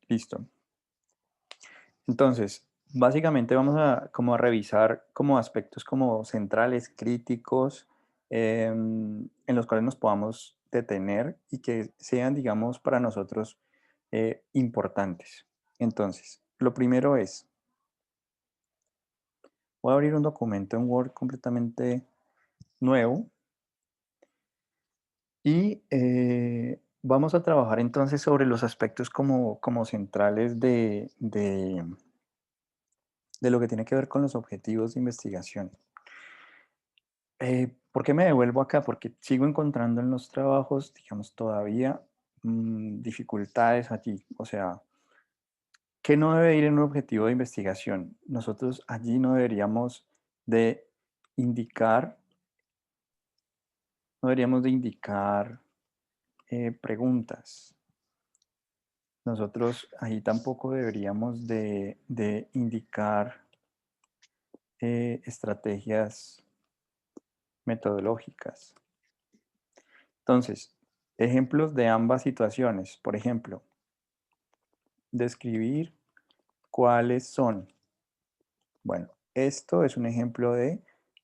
Listo. Entonces, básicamente vamos a como a revisar como aspectos como centrales, críticos, en los cuales nos podamos detener y que sean, digamos, para nosotros importantes. Entonces, lo primero es, voy a abrir un documento en Word completamente nuevo y vamos a trabajar entonces sobre los aspectos como centrales de lo que tiene que ver con los objetivos de investigación. ¿Por qué me devuelvo acá? Porque sigo encontrando en los trabajos, digamos, todavía dificultades allí. O sea, ¿qué no debe ir en un objetivo de investigación? Nosotros allí no deberíamos de indicar, no deberíamos de indicar preguntas. Nosotros ahí tampoco deberíamos de indicar estrategias metodológicas. Entonces, ejemplos de ambas situaciones. Por ejemplo, describir cuáles son. Bueno, esto es un ejemplo de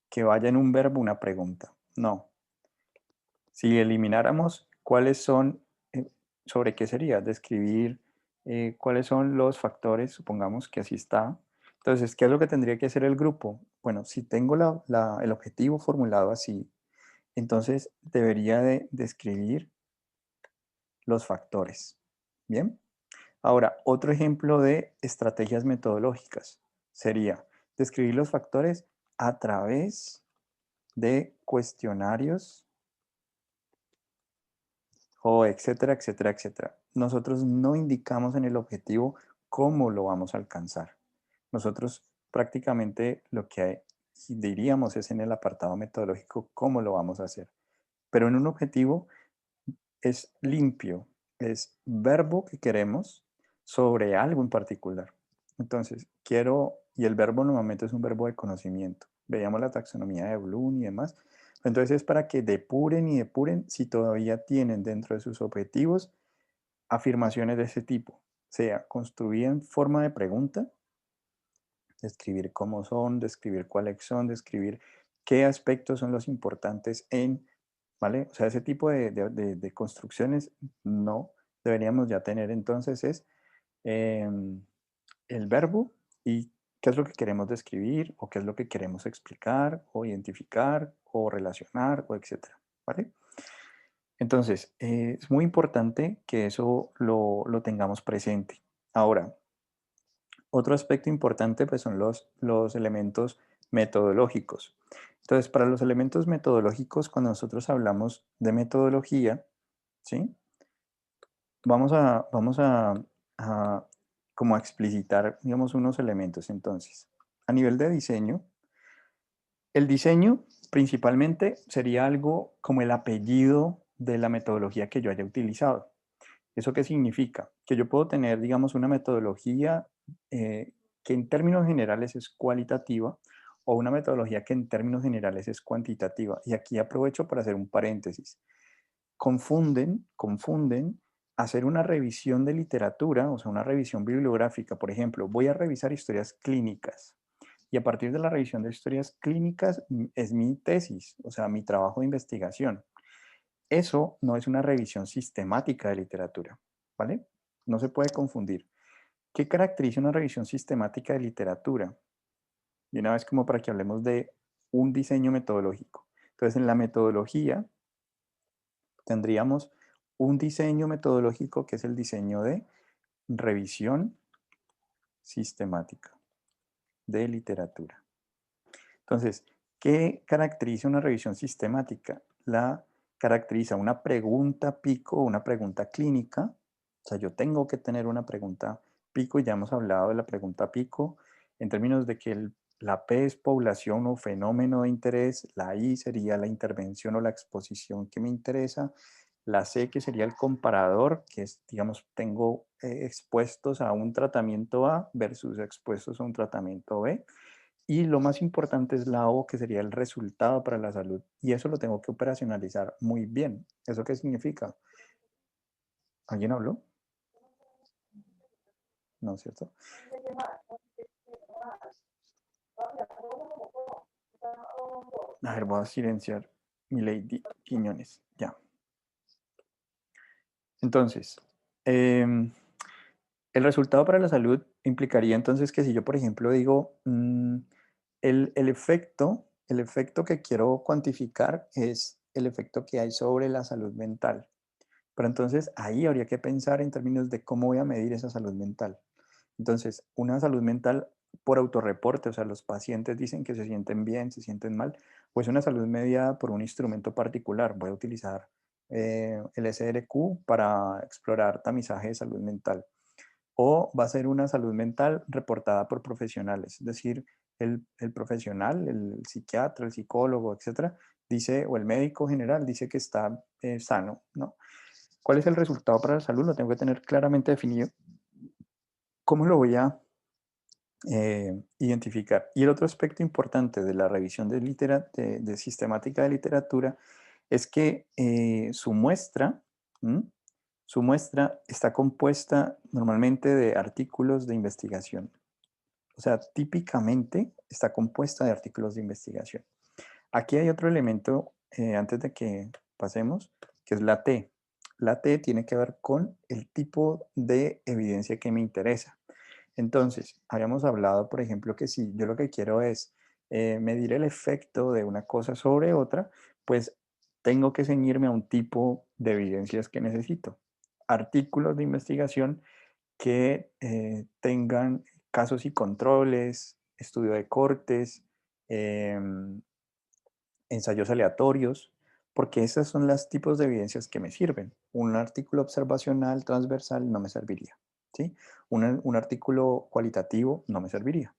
que vaya en un verbo una pregunta. No. Si elimináramos cuáles son, ¿sobre qué sería? Describir cuáles son los factores, supongamos que así está. Entonces, ¿qué es lo que tendría que hacer el grupo? Bueno, si tengo el objetivo formulado así, entonces debería de describir los factores. ¿Bien? Ahora, otro ejemplo de estrategias metodológicas sería describir los factores a través de cuestionarios o etcétera, etcétera, etcétera. Nosotros no indicamos en el objetivo cómo lo vamos a alcanzar. Nosotros prácticamente lo que diríamos es en el apartado metodológico cómo lo vamos a hacer. Pero en un objetivo es limpio, es verbo que queremos sobre algo en particular. Entonces, quiero, y el verbo normalmente es un verbo de conocimiento. Veíamos la taxonomía de Bloom y demás. Entonces es para que depuren y depuren si todavía tienen dentro de sus objetivos afirmaciones de ese tipo, sea construir en forma de pregunta, describir cómo son, describir cuáles son, describir qué aspectos son los importantes en, ¿vale? O sea, ese tipo de construcciones no deberíamos ya tener. Entonces es el verbo y qué es lo que queremos describir o qué es lo que queremos explicar o identificar o relacionar o etcétera, ¿vale? Entonces, es muy importante que eso lo tengamos presente. Ahora, otro aspecto importante pues, son los elementos metodológicos. Entonces, para los elementos metodológicos, cuando nosotros hablamos de metodología, ¿sí? Vamos a como a explicitar, digamos, unos elementos. Entonces, a nivel de diseño, el diseño principalmente sería algo como el apellido de la metodología que yo haya utilizado. ¿Eso qué significa? Que yo puedo tener, digamos, una metodología que en términos generales es cualitativa o una metodología que en términos generales es cuantitativa. Y aquí aprovecho para hacer un paréntesis. Confunden hacer una revisión de literatura, o sea, una revisión bibliográfica. Por ejemplo, voy a revisar historias clínicas y a partir de la revisión de historias clínicas es mi tesis, o sea, mi trabajo de investigación. Eso no es una revisión sistemática de literatura, ¿vale? No se puede confundir. ¿Qué caracteriza una revisión sistemática de literatura? Y una vez como para que hablemos de un diseño metodológico. Entonces, en la metodología tendríamos un diseño metodológico que es el diseño de revisión sistemática de literatura. Entonces, ¿qué caracteriza una revisión sistemática? La caracteriza una pregunta pico, una pregunta clínica. O sea, yo tengo que tener una pregunta pico, y ya hemos hablado de la pregunta pico, en términos de que la P es población o fenómeno de interés, la I sería la intervención o la exposición que me interesa, la C que sería el comparador, que es, digamos, tengo expuestos a un tratamiento A versus expuestos a un tratamiento B. Y lo más importante es la O, que sería el resultado para la salud. Y eso lo tengo que operacionalizar muy bien. ¿Eso qué significa? ¿Alguien habló? ¿no es cierto? A ver, voy a silenciar mi Lady Quiñones, ya. Entonces, el resultado para la salud implicaría entonces que si yo, por ejemplo, digo, el efecto que quiero cuantificar es el efecto que hay sobre la salud mental. Pero entonces ahí habría que pensar en términos de cómo voy a medir esa salud mental. Entonces, una salud mental por autorreporte, o sea, los pacientes dicen que se sienten bien, se sienten mal, pues una salud mediada por un instrumento particular. Voy a utilizar el SRQ para explorar tamizaje de salud mental. O va a ser una salud mental reportada por profesionales, es decir, el profesional, el psiquiatra, el psicólogo, etcétera, dice, o el médico general dice que está sano, ¿no? ¿Cuál es el resultado para la salud? Lo tengo que tener claramente definido. ¿Cómo lo voy a identificar? Y el otro aspecto importante de la revisión de sistemática de literatura es que ¿m? Su muestra está compuesta normalmente de artículos de investigación. O sea, típicamente está compuesta de artículos de investigación. Aquí hay otro elemento, antes de que pasemos, que es la T. La T tiene que ver con el tipo de evidencia que me interesa. Entonces, habíamos hablado, por ejemplo, que si yo lo que quiero es medir el efecto de una cosa sobre otra, pues tengo que ceñirme a un tipo de evidencias que necesito. Artículos de investigación que tengan casos y controles, estudio de cortes, em, ensayos aleatorios, porque esos son los tipos de evidencias que me sirven. Un artículo observacional transversal no me serviría, ¿sí? Un artículo cualitativo no me serviría.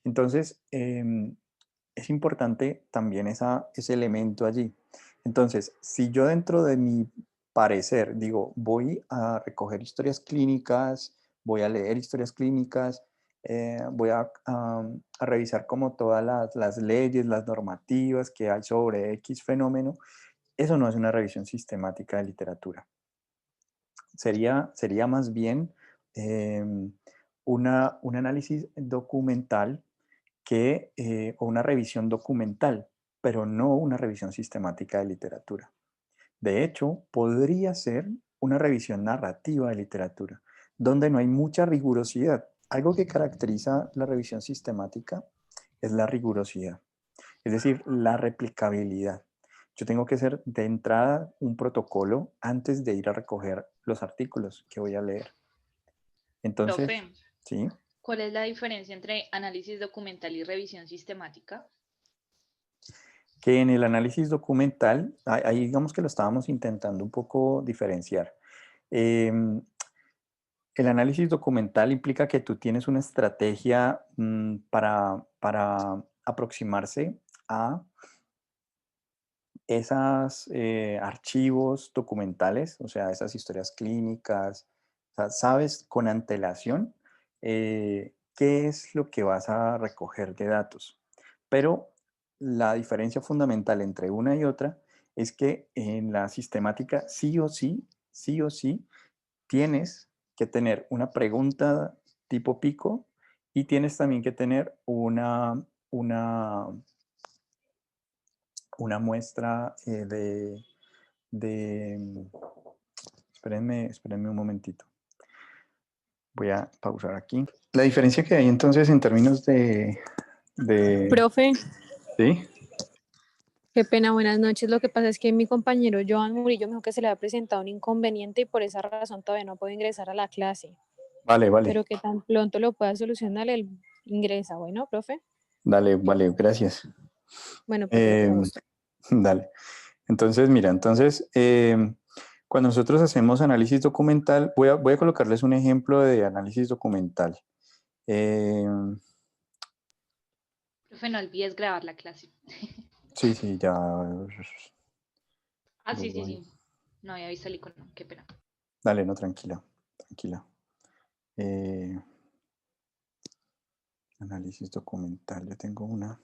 Entonces, es importante también ese elemento allí. Entonces, si yo dentro de mi parecer digo, voy a recoger historias clínicas, voy a leer historias clínicas, voy a revisar como todas las leyes, las normativas que hay sobre X fenómeno, eso no es una revisión sistemática de literatura. Sería más bien un análisis documental o una revisión documental, pero no una revisión sistemática de literatura. De hecho, podría ser una revisión narrativa de literatura, donde no hay mucha rigurosidad. Algo que caracteriza la revisión sistemática es la rigurosidad, es decir, la replicabilidad. Yo tengo que hacer de entrada un protocolo antes de ir a recoger los artículos que voy a leer. Entonces, Profe, sí, ¿cuál es la diferencia entre análisis documental y revisión sistemática? que en el análisis documental, ahí digamos que lo estábamos intentando un poco diferenciar. Em, el análisis documental implica que tú tienes una estrategia para aproximarse a esos archivos documentales, o sea, esas historias clínicas, o sea, sabes con antelación qué es lo que vas a recoger de datos. Pero la diferencia fundamental entre una y otra es que en la sistemática sí o sí, tienes que tener una pregunta tipo pico y tienes también que tener una muestra de espérenme un momentito. Voy a pausar aquí. La diferencia que hay entonces en términos de Profe, ¿sí? qué pena, buenas noches. Lo que pasa es que mi compañero Joan Murillo me dijo que se le había presentado un inconveniente y por esa razón todavía no puedo ingresar a la clase. Vale, Pero vale. que tan pronto lo pueda solucionar, él ingresa. Bueno, profe. Dale, vale, gracias. Bueno, profe, con Eh, gusto. dale. Entonces, mira, cuando nosotros hacemos análisis documental, voy a colocarles un ejemplo de análisis documental. Eh, Profe, no olvides grabar la clase. sí, sí, ya. Ah, sí, sí, voy. sí. No había visto el icono, qué pena. Dale, no, tranquila, tranquila. Eh, análisis documental, yo tengo una.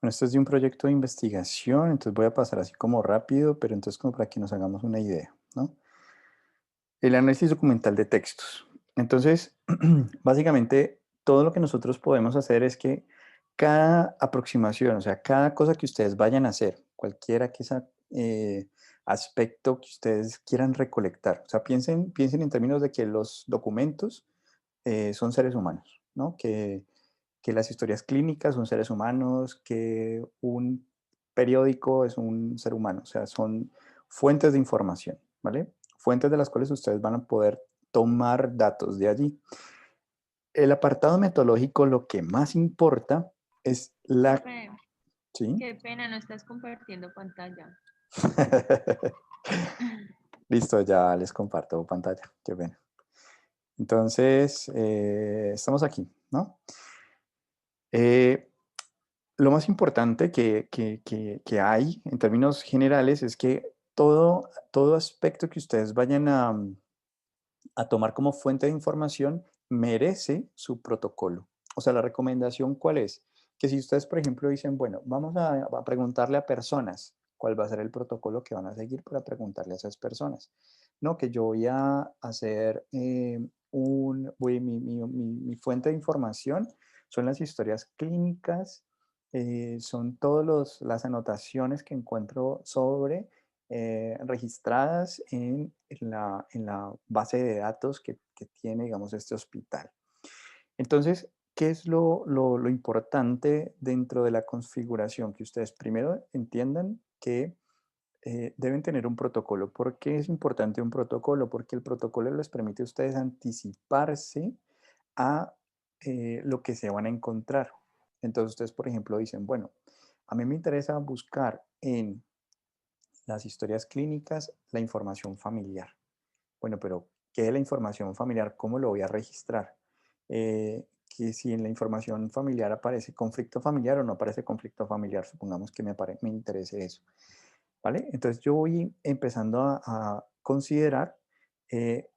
Bueno, esto es de un proyecto de investigación, entonces voy a pasar así como rápido, pero entonces como para que nos hagamos una idea, ¿no? El análisis documental de textos. Entonces, básicamente, todo lo que nosotros podemos hacer es que cada aproximación, o sea, cada cosa que ustedes vayan a hacer, cualquiera que sea aspecto que ustedes quieran recolectar, o sea, piensen en términos de que los documentos son seres humanos, ¿no? Que las historias clínicas son seres humanos, que un periódico es un ser humano, o sea, son fuentes de información, ¿vale? Fuentes de las cuales ustedes van a poder tomar datos de allí. El apartado metodológico, lo que más importa es la... Profe, ¿Sí? qué pena, no estás compartiendo pantalla. Listo, ya les comparto pantalla. Qué pena. Entonces, estamos aquí, ¿no? Eh, lo más importante que hay en términos generales es que todo aspecto que ustedes vayan a tomar como fuente de información merece su protocolo. O sea, la recomendación, ¿cuál es? Que si ustedes, por ejemplo, dicen, bueno, vamos a preguntarle a personas cuál va a ser el protocolo que van a seguir para preguntarle a esas personas. No, que yo voy a hacer mi fuente de información son las historias clínicas, son todas las anotaciones que encuentro registradas en la base de datos que tiene, digamos, este hospital. Entonces, ¿qué es lo importante dentro de la configuración? Que ustedes primero entiendan que deben tener un protocolo. ¿Por qué es importante un protocolo? Porque el protocolo les permite a ustedes anticiparse a lo que se van a encontrar. Entonces, ustedes, por ejemplo, dicen, bueno, a mí me interesa buscar en las historias clínicas la información familiar. Bueno, pero ¿qué es la información familiar? ¿Cómo lo voy a registrar? Que si en la información familiar aparece conflicto familiar o no aparece conflicto familiar, supongamos que me interese eso, ¿vale? Entonces yo voy empezando a considerar eh,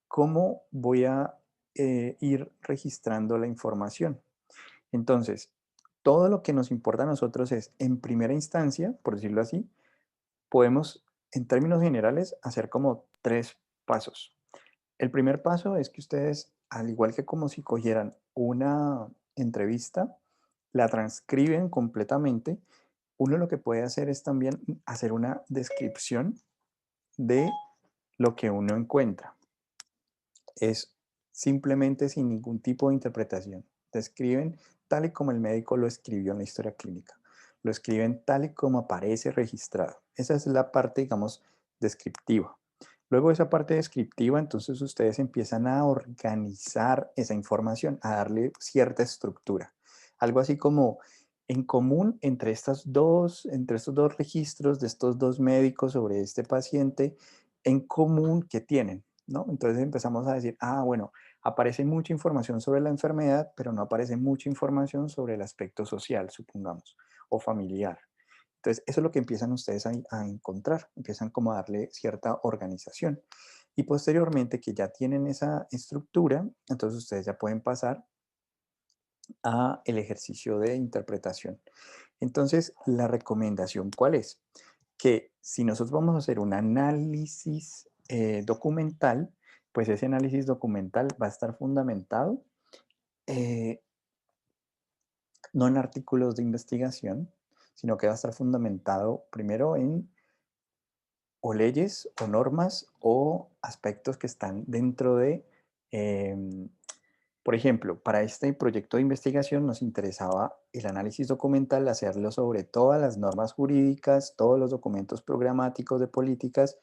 cómo voy a ir registrando la información. Entonces, todo lo que nos importa a nosotros es, en primera instancia, por decirlo así, podemos, en términos generales, hacer como 3 pasos. El primer paso es que ustedes, al igual que como si cogieran una entrevista, la transcriben completamente. Uno lo que puede hacer es también hacer una descripción de lo que uno encuentra. Es simplemente sin ningún tipo de interpretación. Describen tal y como el médico lo escribió en la historia clínica. Lo escriben tal y como aparece registrado. Esa es la parte, digamos, descriptiva. Luego de esa parte descriptiva, entonces ustedes empiezan a organizar esa información, a darle cierta estructura. Algo así como en común entre estos dos registros de estos dos médicos sobre este paciente, en común que tienen, ¿no? Entonces empezamos a decir, bueno, aparece mucha información sobre la enfermedad, pero no aparece mucha información sobre el aspecto social, supongamos, o familiar. Entonces, eso es lo que empiezan ustedes a encontrar, empiezan como a darle cierta organización. Y posteriormente que ya tienen esa estructura, entonces ustedes ya pueden pasar a el ejercicio de interpretación. Entonces, la recomendación, ¿cuál es? Que si nosotros vamos a hacer un análisis documental, pues ese análisis documental va a estar fundamentado eh, no en artículos de investigación, sino que va a estar fundamentado primero en o leyes o normas o aspectos que están dentro de, por ejemplo, para este proyecto de investigación nos interesaba el análisis documental, hacerlo sobre todas las normas jurídicas, todos los documentos programáticos de políticas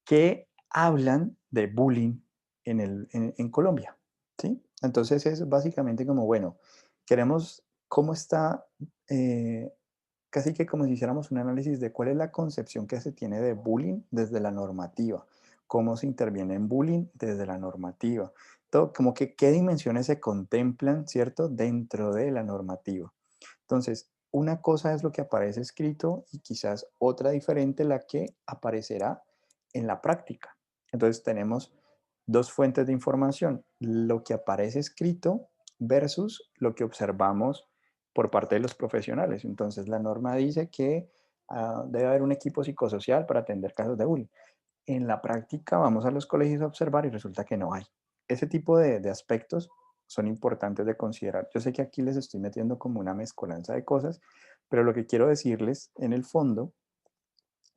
que hablan de bullying en Colombia, ¿sí? Entonces es básicamente como, bueno, queremos cómo está, casi que como si hiciéramos un análisis de cuál es la concepción que se tiene de bullying desde la normativa, cómo se interviene en bullying desde la normativa, todo, como que qué dimensiones se contemplan, ¿cierto?, dentro de la normativa. Entonces, una cosa es lo que aparece escrito y quizás otra diferente la que aparecerá en la práctica. Entonces tenemos dos fuentes de información, lo que aparece escrito versus lo que observamos por parte de los profesionales. Entonces, la norma dice que debe haber un equipo psicosocial para atender casos de bullying. En la práctica vamos a los colegios a observar y resulta que no hay. Ese tipo de aspectos son importantes de considerar. Yo sé que aquí les estoy metiendo como una mezcolanza de cosas, pero lo que quiero decirles en el fondo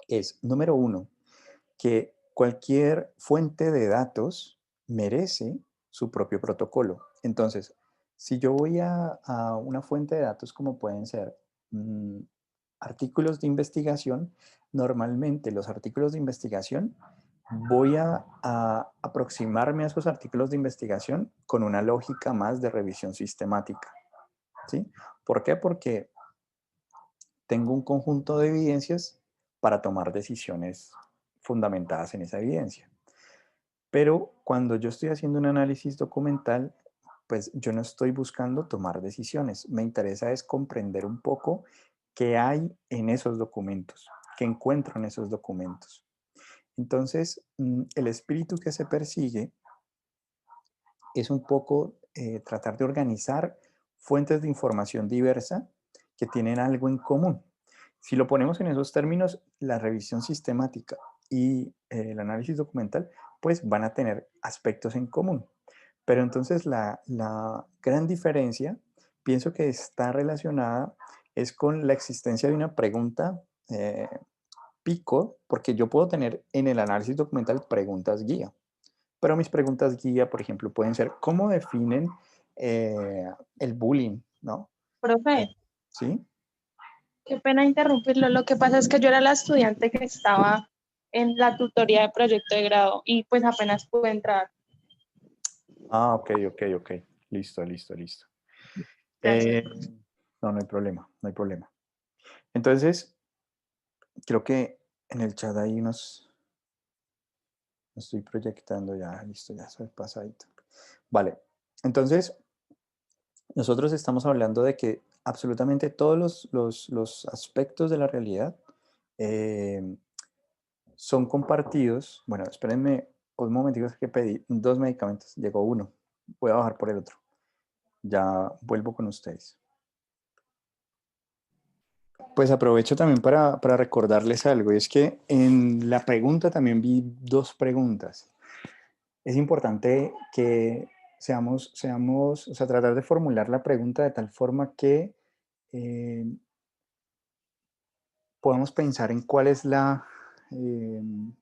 es, número uno, que cualquier fuente de datos merece su propio protocolo. Entonces, si yo voy a una fuente de datos como pueden ser artículos de investigación, normalmente los artículos de investigación voy a aproximarme a esos artículos de investigación con una lógica más de revisión sistemática. ¿Sí? ¿Por qué? Porque tengo un conjunto de evidencias para tomar decisiones fundamentadas en esa evidencia. Pero cuando yo estoy haciendo un análisis documental, pues yo no estoy buscando tomar decisiones. Me interesa es comprender un poco qué hay en esos documentos, qué encuentro en esos documentos. Entonces, el espíritu que se persigue es un poco tratar de organizar fuentes de información diversa que tienen algo en común. Si lo ponemos en esos términos, la revisión sistemática y el análisis documental, pues van a tener aspectos en común. Pero entonces la gran diferencia, pienso que está relacionada, es con la existencia de una pregunta pico, porque yo puedo tener en el análisis documental preguntas guía. Pero mis preguntas guía, por ejemplo, pueden ser, ¿cómo definen el bullying? ¿No? Profe, ¿Sí? qué pena interrumpirlo. Lo que pasa es que yo era la estudiante que estaba en la tutoría de proyecto de grado y pues apenas pude entrar. Ah, ok, ok, ok. Listo, listo, listo. Gracias. No, no hay problema, no hay problema. Entonces, creo que en el chat ahí nos estoy proyectando ya, listo, ya soy pasadito. Vale, entonces, nosotros estamos hablando de que absolutamente todos los aspectos de la realidad son compartidos. Bueno, espérenme un momentito que pedí 2 medicamentos, llegó uno, voy a bajar por el otro. Ya vuelvo con ustedes. Pues aprovecho también para recordarles algo, y es que en la pregunta también vi 2 preguntas. Es importante que o sea, tratar de formular la pregunta de tal forma que eh, podamos pensar en cuál es la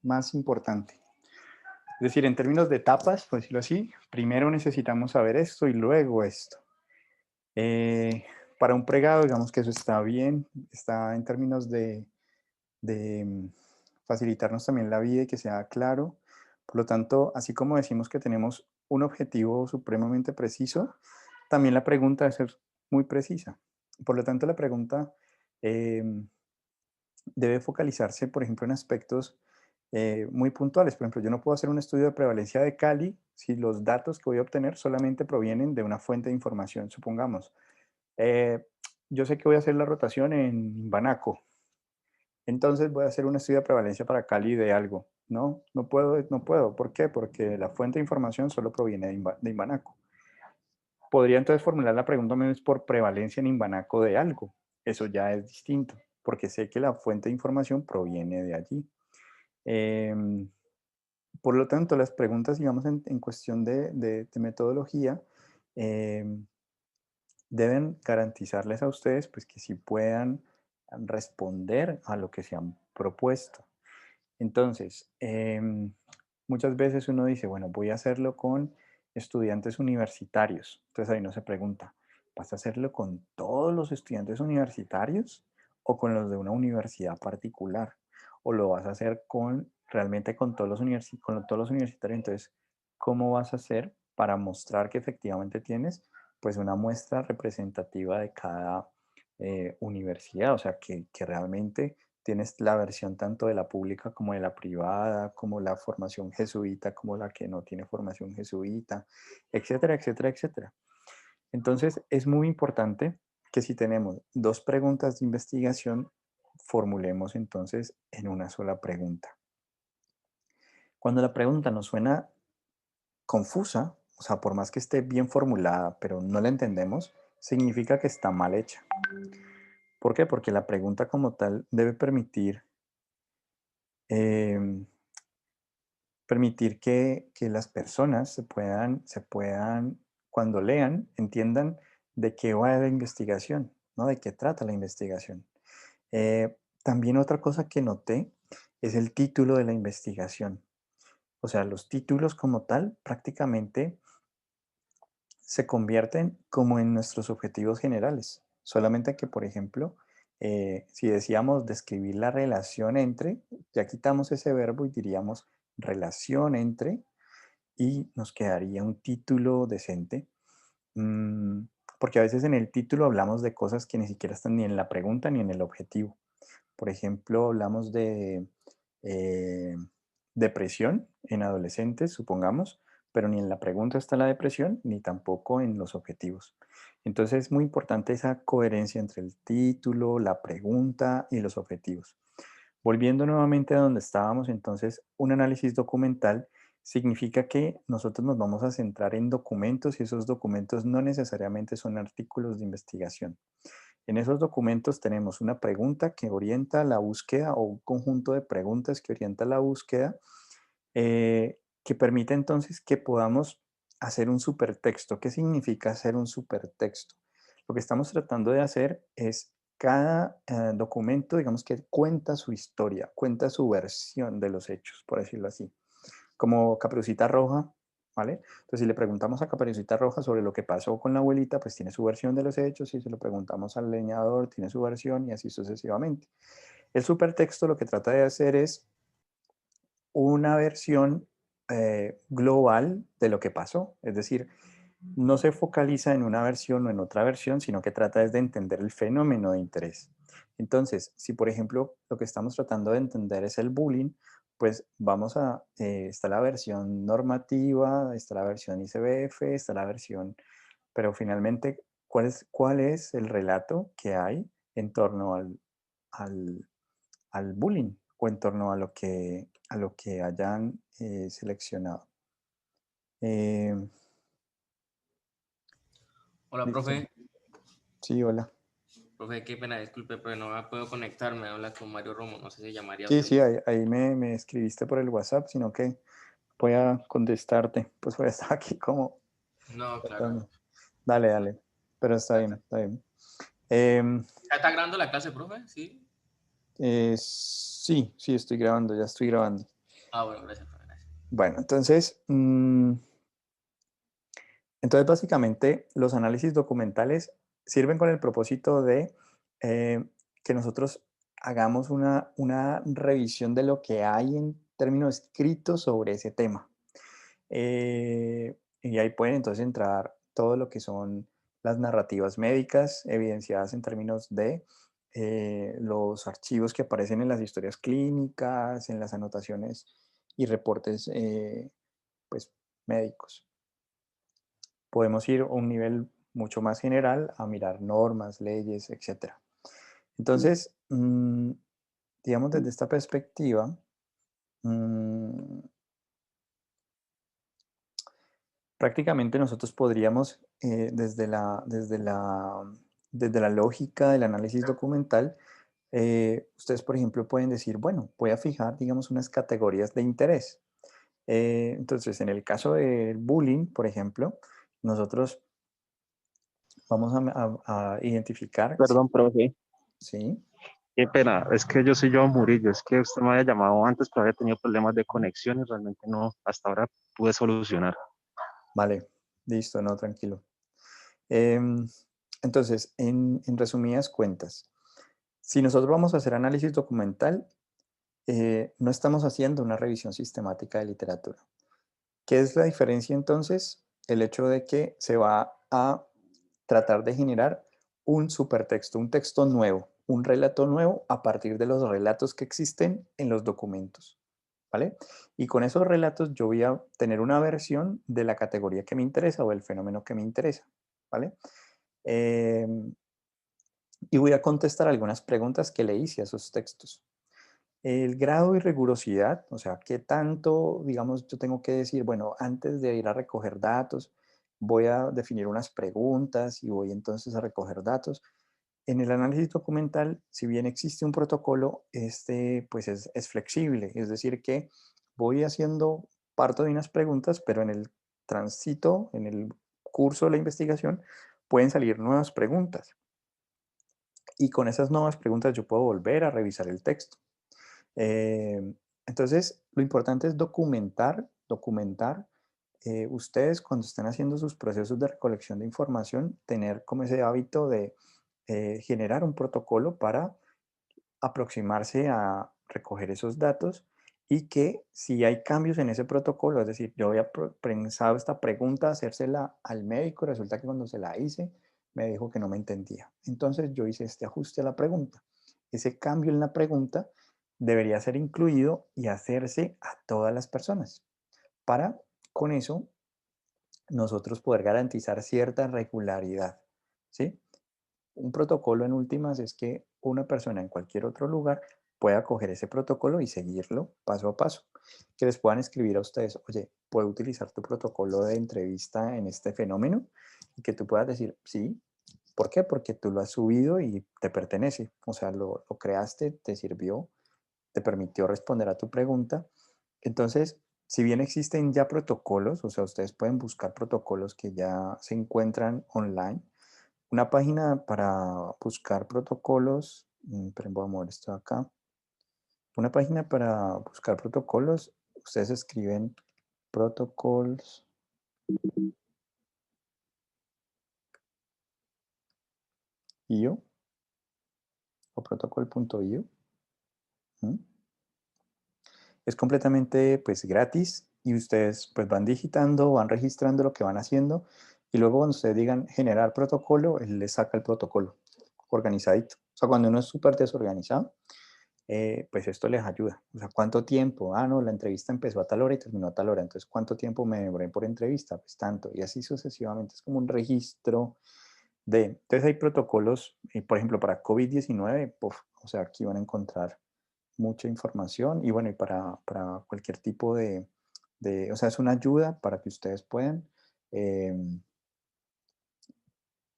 más importante. Es decir, en términos de etapas, por decirlo así, primero necesitamos saber esto y luego esto. Para un pregado, digamos que eso está bien, está en términos de facilitarnos también la vida y que sea claro. Por lo tanto, así como decimos que tenemos un objetivo supremamente preciso, también la pregunta debe ser muy precisa. Por lo tanto, la pregunta debe focalizarse, por ejemplo, en aspectos muy puntuales. Por ejemplo, yo no puedo hacer un estudio de prevalencia de Cali si los datos que voy a obtener solamente provienen de una fuente de información. Supongamos, eh, yo sé que voy a hacer la rotación en Imbanaco, entonces voy a hacer un estudio de prevalencia para Cali de algo. No, no puedo, no puedo. ¿Por qué? Porque la fuente de información solo proviene de Imbanaco. Podría entonces formular la pregunta menos por prevalencia en Imbanaco de algo. Eso ya es distinto, porque sé que la fuente de información proviene de allí. Por lo tanto, las preguntas, digamos, en cuestión de metodología, deben garantizarles a ustedes pues, que sí puedan responder a lo que se han propuesto. Entonces, muchas veces uno dice, bueno, voy a hacerlo con estudiantes universitarios. Entonces ahí uno se pregunta, ¿vas a hacerlo con todos los estudiantes universitarios o con los de una universidad particular? ¿O lo vas a hacer realmente con todos con todos los universitarios? Entonces, ¿cómo vas a hacer para mostrar que efectivamente tienes pues una muestra representativa de cada universidad? O sea, que realmente tienes la versión tanto de la pública como de la privada, como la formación jesuita, como la que no tiene formación jesuita, etcétera, etcétera, etcétera. Entonces, es muy importante que si tenemos 2 preguntas de investigación, formulemos entonces en una sola pregunta. Cuando la pregunta nos suena confusa, o sea, por más que esté bien formulada, pero no la entendemos, significa que está mal hecha. ¿Por qué? Porque la pregunta como tal debe permitir, em, que las personas se puedan, cuando lean, entiendan de qué va la investigación, ¿no? De qué trata la investigación. También otra cosa que noté es el título de la investigación. O sea, los títulos como tal prácticamente se convierten como en nuestros objetivos generales. Solamente que, por ejemplo, si decíamos describir la relación entre, ya quitamos ese verbo y diríamos relación entre y nos quedaría un título decente. Mm, Porque a veces en el título hablamos de cosas que ni siquiera están ni en la pregunta ni en el objetivo. Por ejemplo, hablamos de eh, depresión en adolescentes, supongamos, pero ni en la pregunta está la depresión, ni tampoco en los objetivos. Entonces es muy importante esa coherencia entre el título, la pregunta y los objetivos. Volviendo nuevamente a donde estábamos, entonces, un análisis documental significa que nosotros nos vamos a centrar en documentos y esos documentos no necesariamente son artículos de investigación. En esos documentos tenemos una pregunta que orienta la búsqueda o un conjunto de preguntas que orienta la búsqueda, que permite entonces que podamos hacer un supertexto. ¿Qué significa hacer un supertexto? Lo que estamos tratando de hacer es cada documento, digamos que cuenta su historia, cuenta su versión de los hechos, por decirlo así. Como Caperucita Roja, ¿vale? Entonces, si le preguntamos a Caperucita Roja sobre lo que pasó con la abuelita, pues tiene su versión de los hechos, y si se lo preguntamos al leñador, tiene su versión, y así sucesivamente. El supertexto lo que trata de hacer es una versión global de lo que pasó, es decir, no se focaliza en una versión o en otra versión, sino que trata de entender el fenómeno de interés. Entonces, si por ejemplo lo que estamos tratando de entender es el bullying, pues está la versión normativa, está la versión ICBF, está la versión, pero finalmente, ¿cuál es el relato que hay en torno al, al bullying o en torno a lo que hayan seleccionado? Eh, Hola, ¿Listo? profe. Sí, hola. Profe, qué pena, disculpe, pero no puedo conectarme. Habla con Mario Romo. No sé si llamaría Sí, usted. sí, ahí me escribiste por el WhatsApp, sino que voy a contestarte. Pues voy a estar aquí como No, claro. tratando. Dale, dale. Pero está bien, está bien. Em, ¿Ya está grabando la clase, profe? Sí. sí, sí, estoy grabando, ya estoy grabando. Ah, bueno, gracias, profe. Gracias. Bueno, entonces básicamente los análisis documentales sirven con el propósito de que nosotros hagamos una revisión de lo que hay en términos escritos sobre ese tema. Y ahí pueden entonces entrar todo lo que son las narrativas médicas evidenciadas en términos de los archivos que aparecen en las historias clínicas, en las anotaciones y reportes pues, médicos. Podemos ir a un nivel mucho más general a mirar normas, leyes, etc. Entonces, digamos desde esta perspectiva, mm, prácticamente nosotros podríamos, desde la lógica del análisis documental, ustedes, por ejemplo, pueden decir, bueno, voy a fijar, digamos, unas categorías de interés. Entonces, en el caso del bullying, por ejemplo, nosotros vamos a identificar, Perdón, profe, ¿sí? qué pena, es que yo soy Joan Murillo, es que usted me había llamado antes, pero había tenido problemas de conexión y realmente no, hasta ahora pude solucionar. Vale, listo, no, tranquilo. Em, entonces, en resumidas cuentas, si nosotros vamos a hacer análisis documental, no estamos haciendo una revisión sistemática de literatura. ¿Qué es la diferencia entonces? El hecho de que se va a tratar de generar un supertexto, un texto nuevo, un relato nuevo a partir de los relatos que existen en los documentos, ¿vale? Y con esos relatos yo voy a tener una versión de la categoría que me interesa o el fenómeno que me interesa, ¿vale? Y voy a contestar algunas preguntas que le hice a esos textos. El grado de rigurosidad, o sea, qué tanto, digamos, yo tengo que decir, bueno, antes de ir a recoger datos, voy a definir unas preguntas y voy entonces a recoger datos. En el análisis documental, si bien existe un protocolo, este pues es flexible, es decir que voy haciendo parto de unas preguntas, pero en el tránsito, en el curso de la investigación, pueden salir nuevas preguntas. Y con esas nuevas preguntas yo puedo volver a revisar el texto. Entonces, lo importante es documentar. Ustedes cuando estén haciendo sus procesos de recolección de información, tener como ese hábito de generar un protocolo para aproximarse a recoger esos datos y que si hay cambios en ese protocolo, es decir, yo había pensado esta pregunta, hacérsela al médico, resulta que cuando se la hice, me dijo que no me entendía. Entonces yo hice este ajuste a la pregunta. Ese cambio en la pregunta debería ser incluido y hacerse a todas las personas para con eso nosotros poder garantizar cierta regularidad, ¿sí? Un protocolo en últimas es que una persona en cualquier otro lugar pueda coger ese protocolo y seguirlo paso a paso. Que les puedan escribir a ustedes, oye, ¿puedo utilizar tu protocolo de entrevista en este fenómeno? Y que tú puedas decir, sí. ¿Por qué? Porque tú lo has subido y te pertenece. O sea, lo creaste, te sirvió, te permitió responder a tu pregunta. Entonces, si bien existen ya protocolos, o sea, ustedes pueden buscar protocolos que ya se encuentran online. Una página para buscar protocolos, pero voy a mover esto acá. Una página para buscar protocolos, ustedes escriben protocols .io o protocol.io. Es completamente pues gratis y ustedes pues van digitando, van registrando lo que van haciendo y luego cuando ustedes digan generar protocolo, él les saca el protocolo organizadito. O sea, cuando uno es súper desorganizado, pues esto les ayuda. O sea, ¿cuánto tiempo? Ah, no, la entrevista empezó a tal hora y terminó a tal hora. Entonces, ¿cuánto tiempo me demoré por entrevista? Pues tanto. Y así sucesivamente. Es como un registro de... Entonces, hay protocolos, por ejemplo, para COVID-19, o sea, aquí van a encontrar mucha información y bueno, y para cualquier tipo o sea, es una ayuda para que ustedes puedan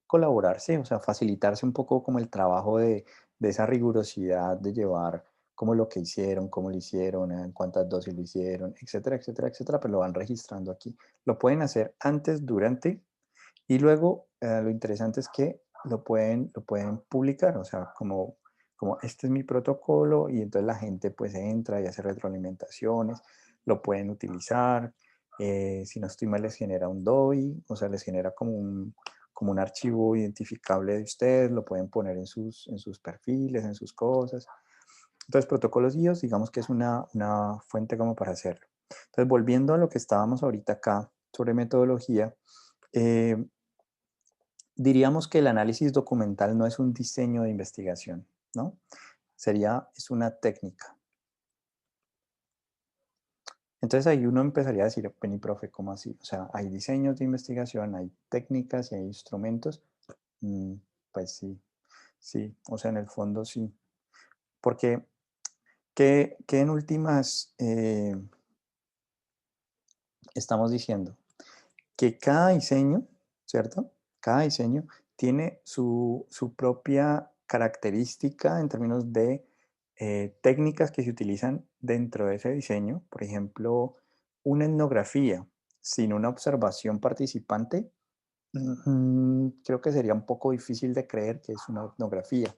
colaborarse, o sea, facilitarse un poco como el trabajo de esa rigurosidad de llevar como lo que hicieron, cómo lo hicieron, en cuántas dosis lo hicieron, etcétera, etcétera, etcétera, pero lo van registrando aquí. Lo pueden hacer antes, durante y luego lo interesante es que lo pueden publicar, o sea, como este es mi protocolo y entonces la gente pues entra y hace retroalimentaciones, lo pueden utilizar, si no estoy mal les genera un DOI, o sea, les genera como un archivo identificable de ustedes, lo pueden poner en sus perfiles, en sus cosas. Entonces, protocolos IOS, digamos que es una fuente como para hacerlo. Entonces, volviendo a lo que estábamos ahorita acá sobre metodología, diríamos que el análisis documental no es un diseño de investigación, ¿no? Es una técnica. Entonces ahí uno empezaría a decir, Penny, profe, ¿cómo así? O sea, hay diseños de investigación, hay técnicas y hay instrumentos. Mm, pues sí, o sea, en el fondo sí. Porque, ¿qué en últimas estamos diciendo? Que cada diseño, ¿cierto? Cada diseño tiene su propia característica en términos de técnicas que se utilizan dentro de ese diseño. Por ejemplo, una etnografía sin una observación participante, creo que sería un poco difícil de creer que es una etnografía.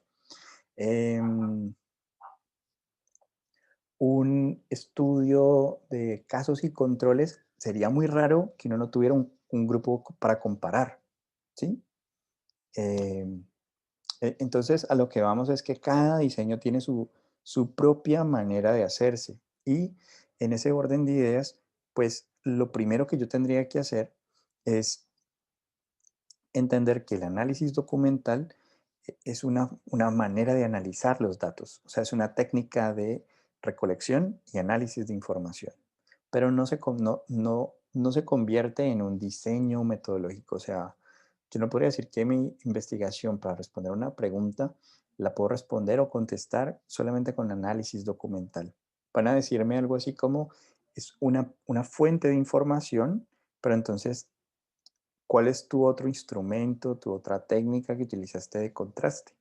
Un estudio de casos y controles, sería muy raro que uno no tuviera un grupo para comparar, ¿sí? Entonces, a lo que vamos es que cada diseño tiene su propia manera de hacerse y en ese orden de ideas, pues lo primero que yo tendría que hacer es entender que el análisis documental es una manera de analizar los datos, o sea, es una técnica de recolección y análisis de información, pero no se convierte en un diseño metodológico, o sea, yo no podría decir que mi investigación para responder a una pregunta la puedo responder o contestar solamente con análisis documental. Van a decirme algo así como es una fuente de información, pero entonces ¿Cuál es tu otro instrumento, tu otra técnica que utilizaste de contraste?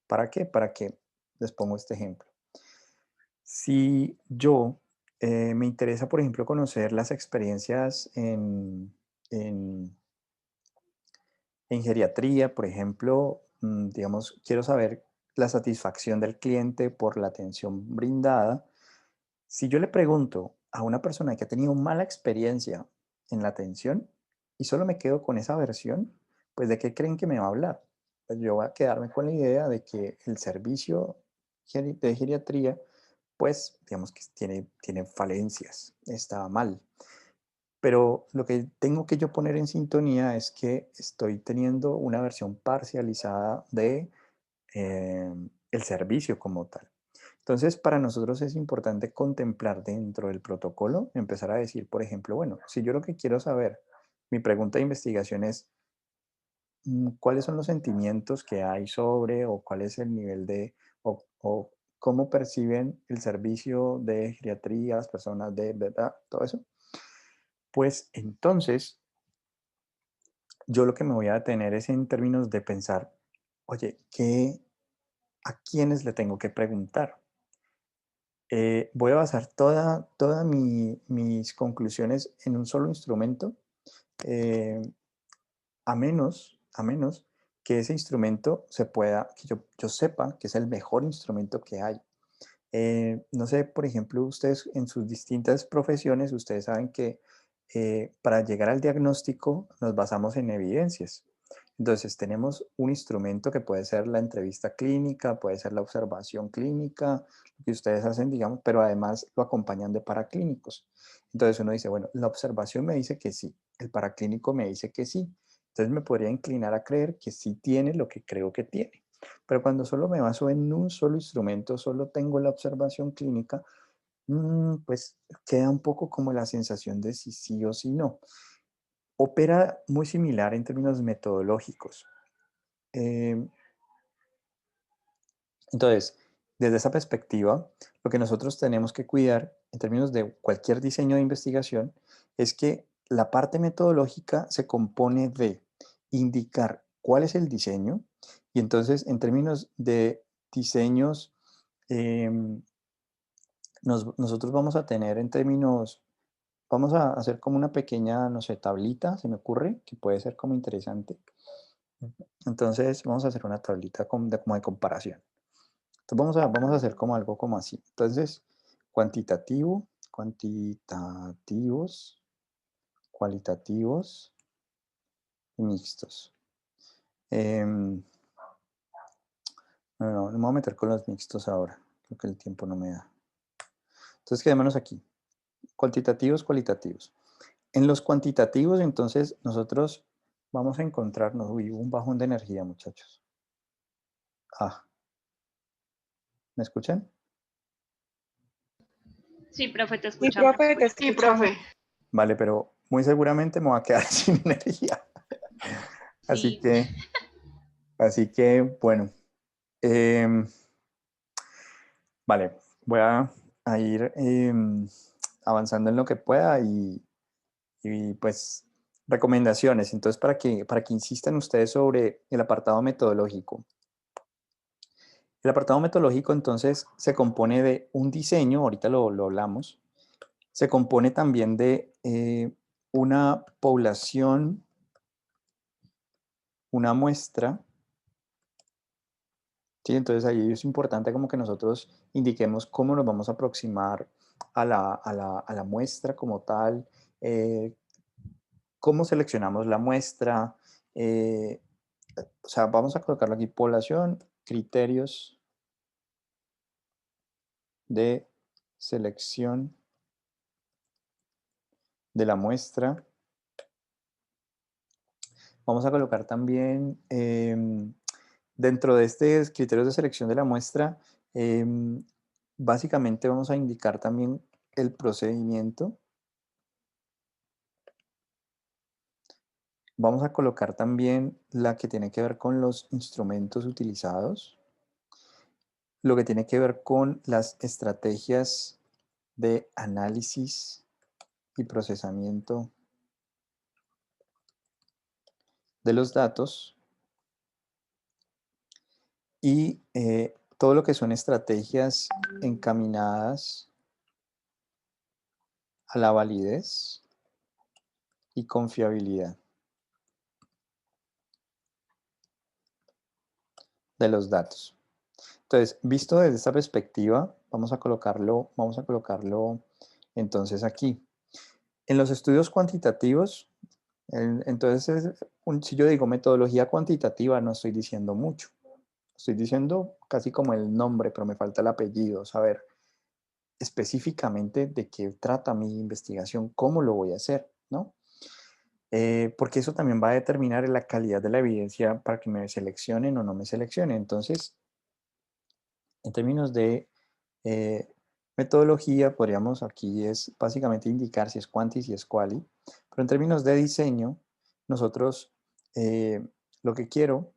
¿Para qué? Para que les pongo este ejemplo. Si yo me interesa, por ejemplo, conocer las experiencias en, en geriatría, por ejemplo, digamos, quiero saber la satisfacción del cliente por la atención brindada. Si yo le pregunto a una persona que ha tenido mala experiencia en la atención y solo me quedo con esa versión, pues ¿de qué creen que me va a hablar? Pues yo voy a quedarme con la idea de que el servicio de geriatría, pues digamos que tiene falencias, está mal. Pero lo que tengo que yo poner en sintonía es que estoy teniendo una versión parcializada de el servicio como tal. Entonces, para nosotros es importante contemplar dentro del protocolo, empezar a decir, por ejemplo, bueno, si yo lo que quiero saber, mi pregunta de investigación es, ¿cuáles son los sentimientos que hay sobre o cuál es el nivel de, o cómo perciben el servicio de geriatría, las personas de, ¿verdad? Todo eso? Pues entonces, yo lo que me voy a detener es en términos de pensar, oye, ¿a quiénes le tengo que preguntar? Voy a basar todas mis conclusiones en un solo instrumento, eh, a menos que ese instrumento que yo sepa que es el mejor instrumento que hay. No sé, por ejemplo, ustedes en sus distintas profesiones, ustedes saben que para llegar al diagnóstico nos basamos en evidencias. Entonces, tenemos un instrumento que puede ser la entrevista clínica, puede ser la observación clínica, lo que ustedes hacen, digamos, pero además lo acompañan de paraclínicos. Entonces, uno dice, bueno, la observación me dice que sí, el paraclínico me dice que sí. Entonces, me podría inclinar a creer que sí tiene lo que creo que tiene. Pero cuando solo me baso en un solo instrumento, solo tengo la observación clínica, pues queda un poco como la sensación de si sí o si no. Opera muy similar en términos metodológicos. Em, entonces, desde esa perspectiva, lo que nosotros tenemos que cuidar en términos de cualquier diseño de investigación es que la parte metodológica se compone de indicar cuál es el diseño y entonces en términos de diseños, em, nosotros vamos a tener en términos, vamos a hacer como una pequeña, no sé, tablita, se me ocurre, que puede ser como interesante. Entonces, vamos a hacer una tablita como de comparación. Entonces, vamos a hacer como algo como así. Entonces, cuantitativos, cualitativos y mixtos. No me voy a meter con los mixtos ahora, creo que el tiempo no me da. Entonces, quedémonos aquí. Cuantitativos, cualitativos. En los cuantitativos, entonces, nosotros vamos a encontrarnos, uy, hubo un bajón de energía, muchachos. ¿Me escuchan? Sí, profe, te Sí, escuchamos. profe, te Sí, escuchamos. profe. Vale, pero muy seguramente me voy a quedar sin energía. Así Sí. que, bueno, em, vale, voy a ir avanzando en lo que pueda y, pues recomendaciones. Entonces, para que insistan ustedes sobre el apartado metodológico. El apartado metodológico entonces se compone de un diseño, ahorita lo hablamos, se compone también de una población, una muestra, ¿sí? Entonces ahí es importante como que nosotros indiquemos cómo nos vamos a aproximar a la muestra como tal, eh, cómo seleccionamos la muestra, o sea, vamos a colocarlo aquí, población, criterios de selección de la muestra. Vamos a colocar también dentro de estos criterios de selección de la muestra, básicamente vamos a indicar también el procedimiento. Vamos a colocar también la que tiene que ver con los instrumentos utilizados, lo que tiene que ver con las estrategias de análisis y procesamiento de los datos y todo lo que son estrategias encaminadas a la validez y confiabilidad de los datos. Entonces, visto desde esta perspectiva, vamos a colocarlo entonces aquí. En los estudios cuantitativos, entonces, si yo digo metodología cuantitativa, no estoy diciendo mucho. Estoy diciendo casi como el nombre, pero me falta el apellido, saber específicamente de qué trata mi investigación, cómo lo voy a hacer, ¿no? Porque eso también va a determinar la calidad de la evidencia para que me seleccionen o no me seleccionen. Entonces, en términos de metodología, podríamos aquí es básicamente indicar si es quanti, si es quali, pero en términos de diseño, nosotros lo que quiero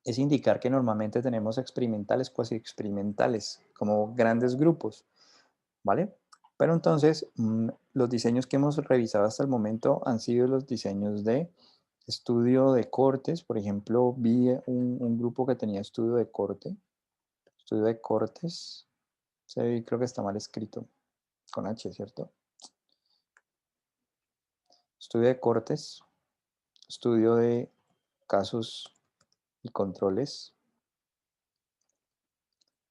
es indicar que normalmente tenemos experimentales, cuasi experimentales, como grandes grupos, ¿vale? Pero entonces, los diseños que hemos revisado hasta el momento han sido los diseños de estudio de cortes. Por ejemplo, vi un grupo que tenía estudio de cortes. Sí, creo que está mal escrito, con H, ¿cierto? Estudio de cortes, estudio de casos y controles,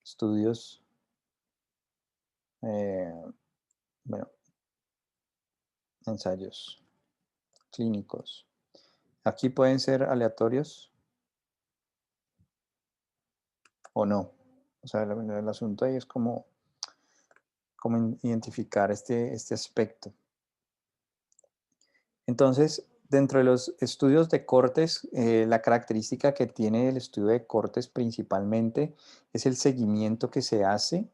estudios, bueno, ensayos clínicos. Aquí pueden ser aleatorios o no. O sea, el asunto ahí es como identificar este aspecto. Entonces, dentro de los estudios de cortes, la característica que tiene el estudio de cortes principalmente es el seguimiento que se hace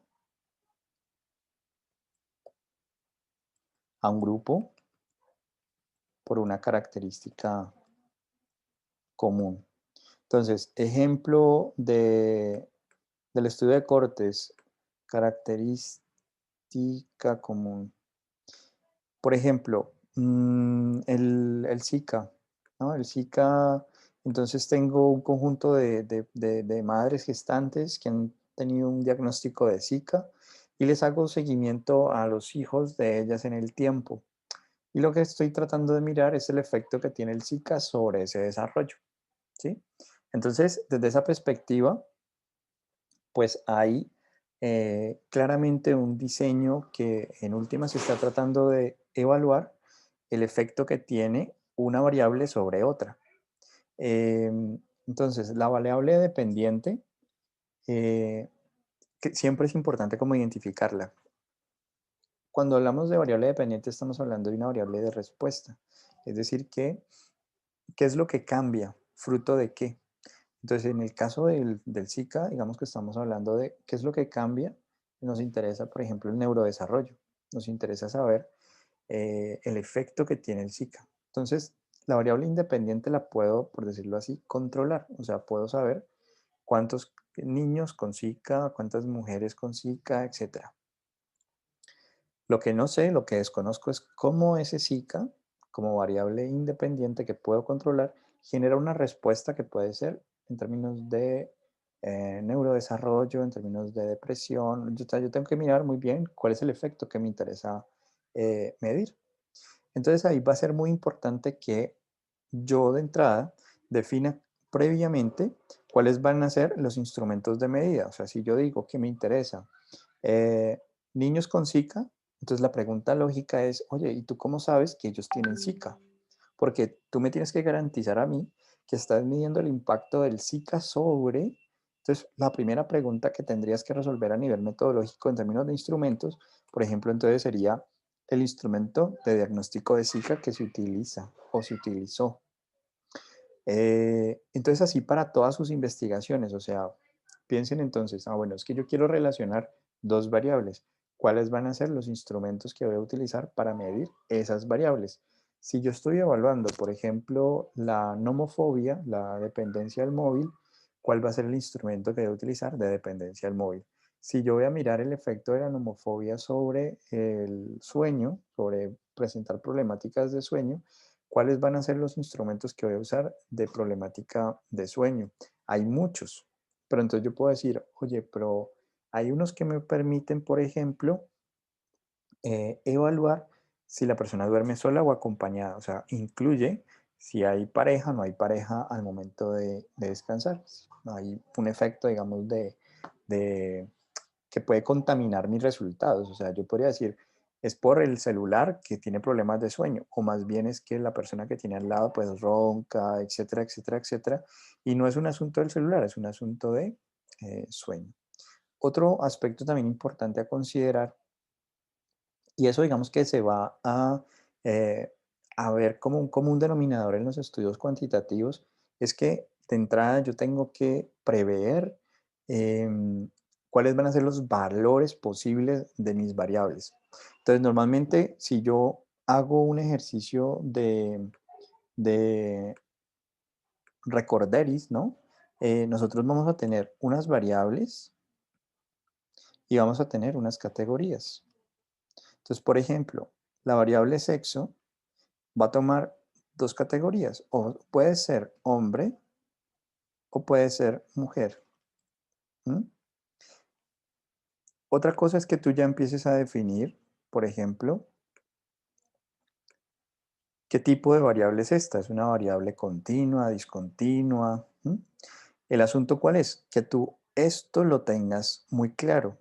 a un grupo por una característica común. Entonces, ejemplo del estudio de cortes, característica común. Por ejemplo, el Zika, ¿no? El Zika, entonces tengo un conjunto de madres gestantes que han tenido un diagnóstico de Zika y les hago seguimiento a los hijos de ellas en el tiempo. Y lo que estoy tratando de mirar es el efecto que tiene el Zika sobre ese desarrollo, ¿sí? Entonces, desde esa perspectiva, pues hay claramente un diseño que en última se está tratando de evaluar el efecto que tiene una variable sobre otra. Entonces, la variable dependiente, que siempre es importante como identificarla. Cuando hablamos de variable dependiente, estamos hablando de una variable de respuesta. Es decir, ¿qué es lo que cambia? ¿Fruto de qué? Entonces, en el caso del Zika, digamos que estamos hablando de qué es lo que cambia. Nos interesa, por ejemplo, el neurodesarrollo. Nos interesa saber el efecto que tiene el Zika. Entonces, la variable independiente la puedo, por decirlo así, controlar. O sea, puedo saber cuántos niños con Zika, cuántas mujeres con Zika, etc. Lo que no sé, lo que desconozco es cómo ese Zika, como variable independiente que puedo controlar, genera una respuesta que puede ser en términos de neurodesarrollo, en términos de depresión. Yo tengo que mirar muy bien cuál es el efecto que me interesa medir. Entonces ahí va a ser muy importante que yo de entrada defina previamente cuáles van a ser los instrumentos de medida. O sea, si yo digo que me interesa niños con Zika, entonces la pregunta lógica es, oye, ¿y tú cómo sabes que ellos tienen Zika? Porque tú me tienes que garantizar a mí que estás midiendo el impacto del Zika sobre... Entonces, la primera pregunta que tendrías que resolver a nivel metodológico en términos de instrumentos, por ejemplo, entonces sería el instrumento de diagnóstico de Zika que se utiliza o se utilizó. Entonces, así para todas sus investigaciones, o sea, piensen entonces, bueno, es que yo quiero relacionar dos variables. ¿Cuáles van a ser los instrumentos que voy a utilizar para medir esas variables? Si yo estoy evaluando, por ejemplo, la nomofobia, la dependencia del móvil, ¿cuál va a ser el instrumento que voy a utilizar de dependencia del móvil? Si yo voy a mirar el efecto de la nomofobia sobre el sueño, sobre presentar problemáticas de sueño, ¿cuáles van a ser los instrumentos que voy a usar de problemática de sueño? Hay muchos, pero entonces yo puedo decir, oye, pero hay unos que me permiten, por ejemplo, evaluar si la persona duerme sola o acompañada, o sea, incluye si hay pareja o no hay pareja al momento de descansar. Hay un efecto, digamos, de que puede contaminar mis resultados. O sea, yo podría decir, es por el celular que tiene problemas de sueño, o más bien es que la persona que tiene al lado pues ronca, etcétera, etcétera, etcétera. Y no es un asunto del celular, es un asunto de sueño. Otro aspecto también importante a considerar, y eso digamos que se va eh, a ver como un común denominador en los estudios cuantitativos, es que de entrada yo tengo que prever cuáles van a ser los valores posibles de mis variables. Entonces, normalmente si yo hago un ejercicio de recorderis, ¿no? Nosotros vamos a tener unas variables y vamos a tener unas categorías. Entonces, por ejemplo, la variable sexo va a tomar dos categorías, o puede ser hombre o puede ser mujer. ¿Mm? Otra cosa es que tú ya empieces a definir, por ejemplo, qué tipo de variable es esta. ¿Es una variable continua, discontinua? ¿Mm? El asunto, ¿cuál es? Que tú esto lo tengas muy claro.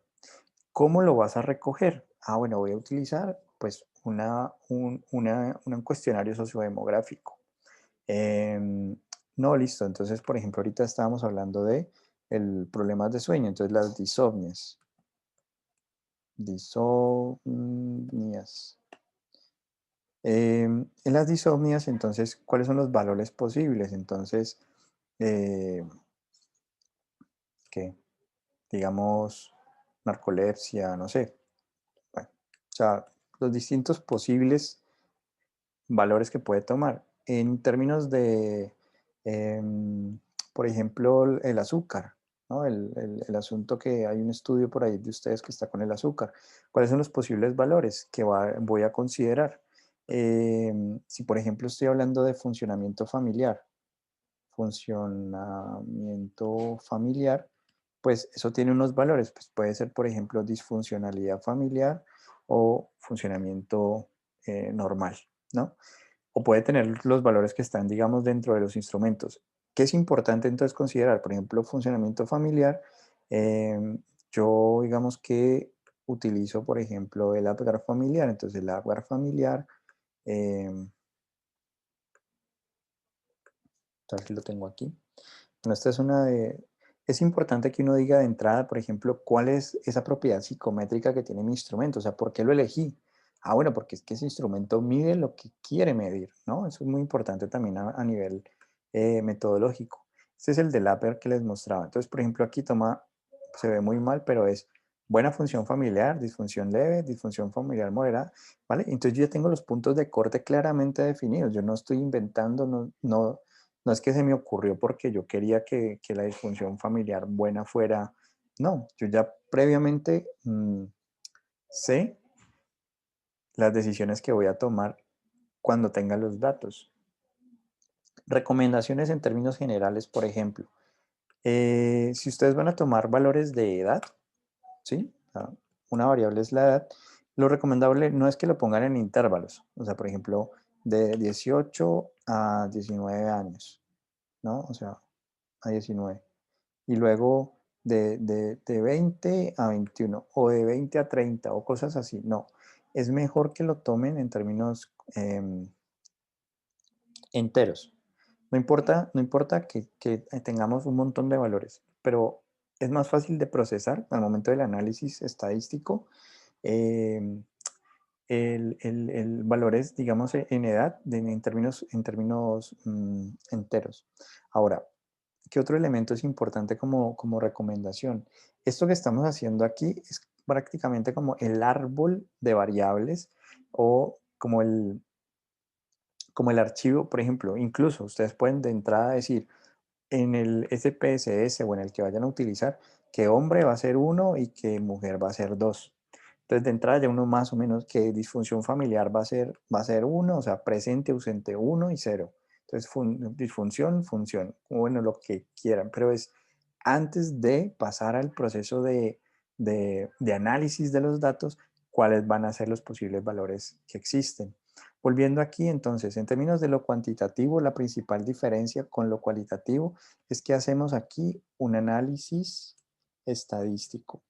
¿Cómo lo vas a recoger? Ah, bueno, voy a utilizar pues un cuestionario sociodemográfico. No, listo. Entonces, por ejemplo, ahorita estábamos hablando de el problemas de sueño, entonces las disomnias. Disomnias. En las disomnias, entonces, ¿cuáles son los valores posibles? Entonces, ¿qué? Digamos, narcolepsia, no sé. Bueno, o sea, los distintos posibles valores que puede tomar. En términos de, por ejemplo, el azúcar, ¿no? El asunto que hay un estudio por ahí de ustedes que está con el azúcar. ¿Cuáles son los posibles valores que voy a considerar? Si, por ejemplo, estoy hablando de funcionamiento familiar, pues eso tiene unos valores. Pues puede ser, por ejemplo, disfuncionalidad familiar o funcionamiento normal, ¿no? O puede tener los valores que están, digamos, dentro de los instrumentos. ¿Qué es importante entonces considerar? Por ejemplo, funcionamiento familiar. Yo, digamos que utilizo, por ejemplo, el Apgar familiar. Entonces, el Apgar familiar, tal vez lo tengo aquí. Bueno, esta es una de... Es importante que uno diga de entrada, por ejemplo, cuál es esa propiedad psicométrica que tiene mi instrumento, o sea, ¿por qué lo elegí? Ah, bueno, porque es que ese instrumento mide lo que quiere medir, ¿no? Eso es muy importante también a nivel metodológico. Este es el del Lapper que les mostraba. Entonces, por ejemplo, aquí se ve muy mal, pero es buena función familiar, disfunción leve, disfunción familiar moderada, ¿vale? Entonces yo ya tengo los puntos de corte claramente definidos. Yo no estoy inventando, no es que se me ocurrió porque yo quería que la disfunción familiar buena fuera. No, yo ya previamente sé las decisiones que voy a tomar cuando tenga los datos. Recomendaciones en términos generales, por ejemplo. Si ustedes van a tomar valores de edad, ¿sí? Una variable es la edad. Lo recomendable no es que lo pongan en intervalos. O sea, por ejemplo, de 18 a 19 años, ¿no? O sea, a 19. Y luego de 20 a 21 o de 20 a 30 o cosas así. No, es mejor que lo tomen en términos enteros. No importa que tengamos un montón de valores, pero es más fácil de procesar al momento del análisis estadístico em, el valores, digamos, en edad, en términos enteros. Ahora, ¿qué otro elemento es importante como recomendación? Esto que estamos haciendo aquí es prácticamente como el árbol de variables o como el archivo, por ejemplo, incluso ustedes pueden de entrada decir en el SPSS o en el que vayan a utilizar que hombre va a ser 1 y que mujer va a ser 2. Entonces, de entrada ya uno más o menos que disfunción familiar va a ser 1, o sea, presente, ausente 1 y 0. Entonces, disfunción, función, bueno, lo que quieran, pero es antes de pasar al proceso de análisis de los datos, cuáles van a ser los posibles valores que existen. Volviendo aquí, entonces, en términos de lo cuantitativo, la principal diferencia con lo cualitativo es que hacemos aquí un análisis estadístico.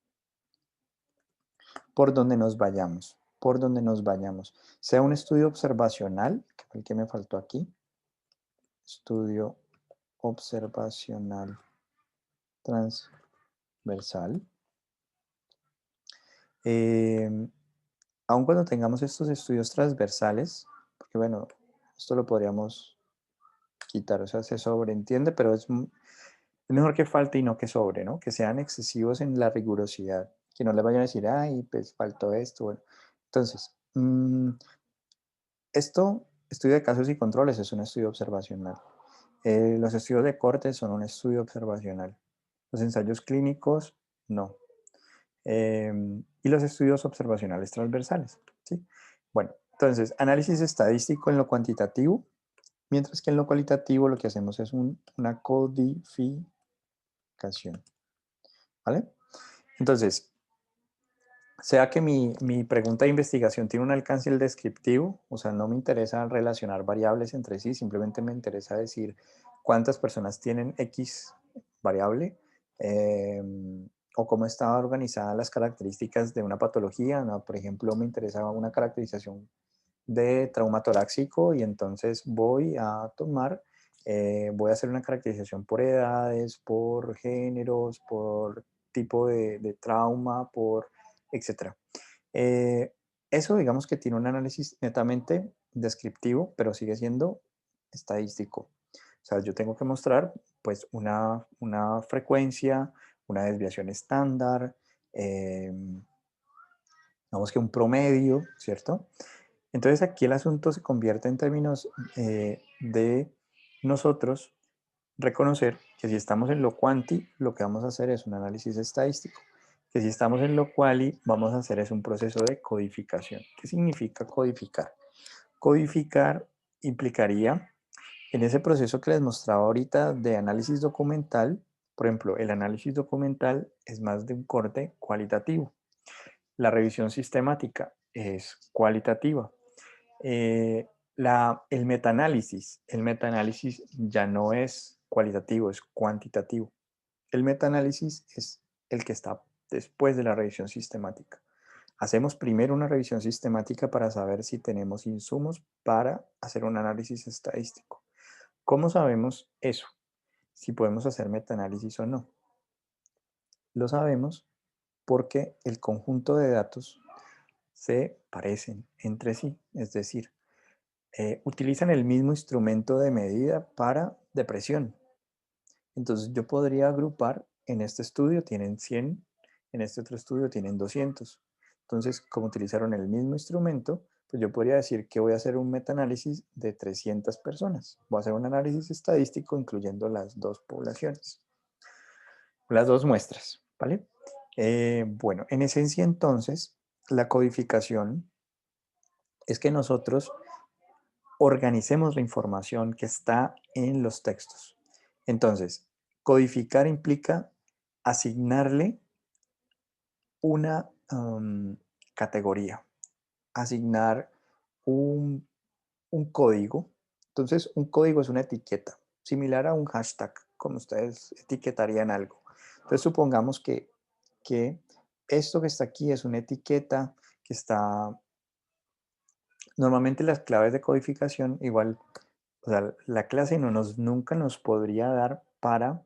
Por donde nos vayamos, sea un estudio observacional, que fue el que me faltó aquí, estudio observacional transversal. Aun cuando tengamos estos estudios transversales, porque bueno, esto lo podríamos quitar, o sea, se sobreentiende, pero es mejor que falte y no que sobre, ¿no? Que sean excesivos en la rigurosidad, que no le vayan a decir, ay, pues faltó esto, bueno. Entonces, estudio de casos y controles, es un estudio observacional. Los estudios de corte son un estudio observacional. Los ensayos clínicos, no. Y los estudios observacionales transversales, ¿sí? Bueno, entonces, análisis estadístico en lo cuantitativo, mientras que en lo cualitativo lo que hacemos es una codificación, ¿vale? Entonces, sea que mi pregunta de investigación tiene un alcance descriptivo, o sea, no me interesa relacionar variables entre sí, simplemente me interesa decir cuántas personas tienen X variable, o cómo están organizadas las características de una patología, ¿no? Por ejemplo, me interesa una caracterización de trauma torácico y entonces voy a hacer una caracterización por edades, por géneros, por tipo de trauma, etcétera. Eso digamos que tiene un análisis netamente descriptivo, pero sigue siendo estadístico. O sea, yo tengo que mostrar pues una frecuencia, una desviación estándar, digamos que un promedio, ¿cierto? Entonces aquí el asunto se convierte en términos de nosotros reconocer que si estamos en lo cuanti, lo que vamos a hacer es un análisis estadístico. Que si estamos en lo quali, vamos a hacer es un proceso de codificación. ¿Qué significa codificar? Codificar implicaría, en ese proceso que les mostraba ahorita de análisis documental, por ejemplo, el análisis documental es más de un corte cualitativo. La revisión sistemática es cualitativa. El metaanálisis ya no es cualitativo, es cuantitativo. El metaanálisis es el que está después de la revisión sistemática. Hacemos primero una revisión sistemática para saber si tenemos insumos para hacer un análisis estadístico. ¿Cómo sabemos eso? Si podemos hacer metaanálisis o no. Lo sabemos porque el conjunto de datos se parecen entre sí, es decir, utilizan el mismo instrumento de medida para depresión. Entonces yo podría agrupar, en este estudio tienen 100, en este otro estudio tienen 200. Entonces, como utilizaron el mismo instrumento, pues yo podría decir que voy a hacer un metaanálisis de 300 personas. Voy a hacer un análisis estadístico incluyendo las dos poblaciones, las dos muestras, ¿vale? Bueno, en esencia entonces, la codificación es que nosotros organicemos la información que está en los textos. Entonces, codificar implica asignarle una categoría, asignar un código. Entonces, un código es una etiqueta, similar a un hashtag, como ustedes etiquetarían algo. Entonces, supongamos que esto que está aquí es una etiqueta que está... Normalmente las claves de codificación, igual, o sea, la clase nunca nos podría dar para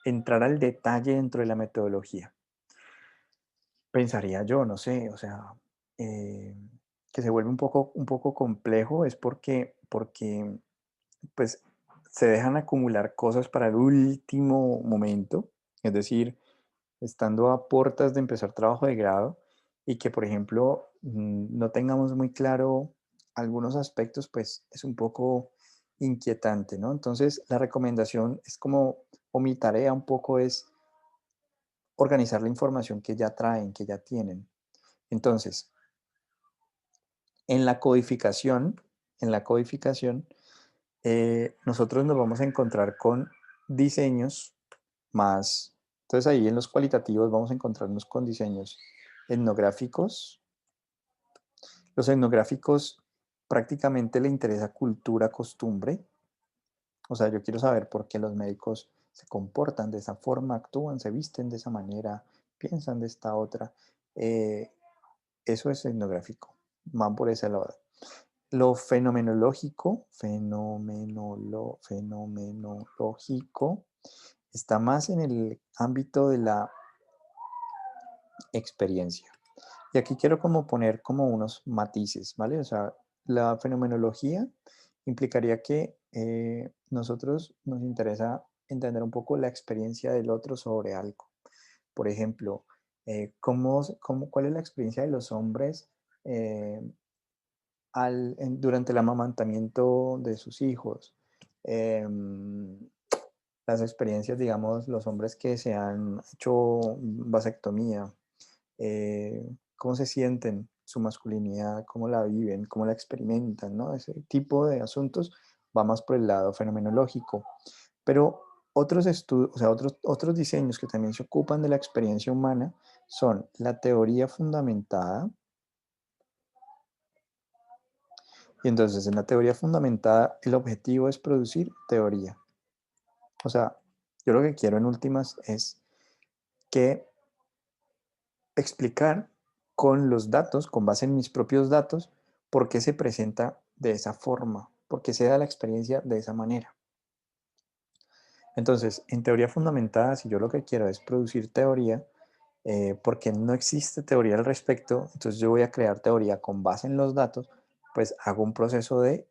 entrar al detalle dentro de la metodología. Pensaría yo, no sé, o sea, que se vuelve un poco complejo es porque pues se dejan acumular cosas para el último momento, es decir, estando a puertas de empezar trabajo de grado y que, por ejemplo, no tengamos muy claro algunos aspectos, pues es un poco inquietante, ¿no? Entonces, la recomendación es como, o mi tarea un poco es organizar la información que ya traen, que ya tienen. Entonces, en la codificación, nosotros nos vamos a encontrar con diseños más, entonces ahí en los cualitativos vamos a encontrarnos con diseños etnográficos. Los etnográficos prácticamente le interesa cultura, costumbre. O sea, yo quiero saber por qué los médicos se comportan de esa forma, actúan, se visten de esa manera, piensan de esta otra. Eso es etnográfico, van por ese lado. Lo fenomenológico está más en el ámbito de la experiencia. Y aquí quiero como poner como unos matices, ¿vale? O sea, la fenomenología implicaría que nosotros nos interesa entender un poco la experiencia del otro sobre algo. Por ejemplo, ¿cuál es la experiencia de los hombres durante el amamantamiento de sus hijos? Las experiencias, digamos, los hombres que se han hecho vasectomía, cómo se sienten, su masculinidad, cómo la viven, cómo la experimentan, ¿no? Ese tipo de asuntos va más por el lado fenomenológico. Pero otros estudios, o sea, otros diseños que también se ocupan de la experiencia humana son la teoría fundamentada. Y entonces en la teoría fundamentada el objetivo es producir teoría. O sea, yo lo que quiero en últimas es que explicar con los datos, con base en mis propios datos, por qué se presenta de esa forma, por qué se da la experiencia de esa manera. Entonces, en teoría fundamentada, si yo lo que quiero es producir teoría, porque no existe teoría al respecto, entonces yo voy a crear teoría con base en los datos, pues hago un proceso de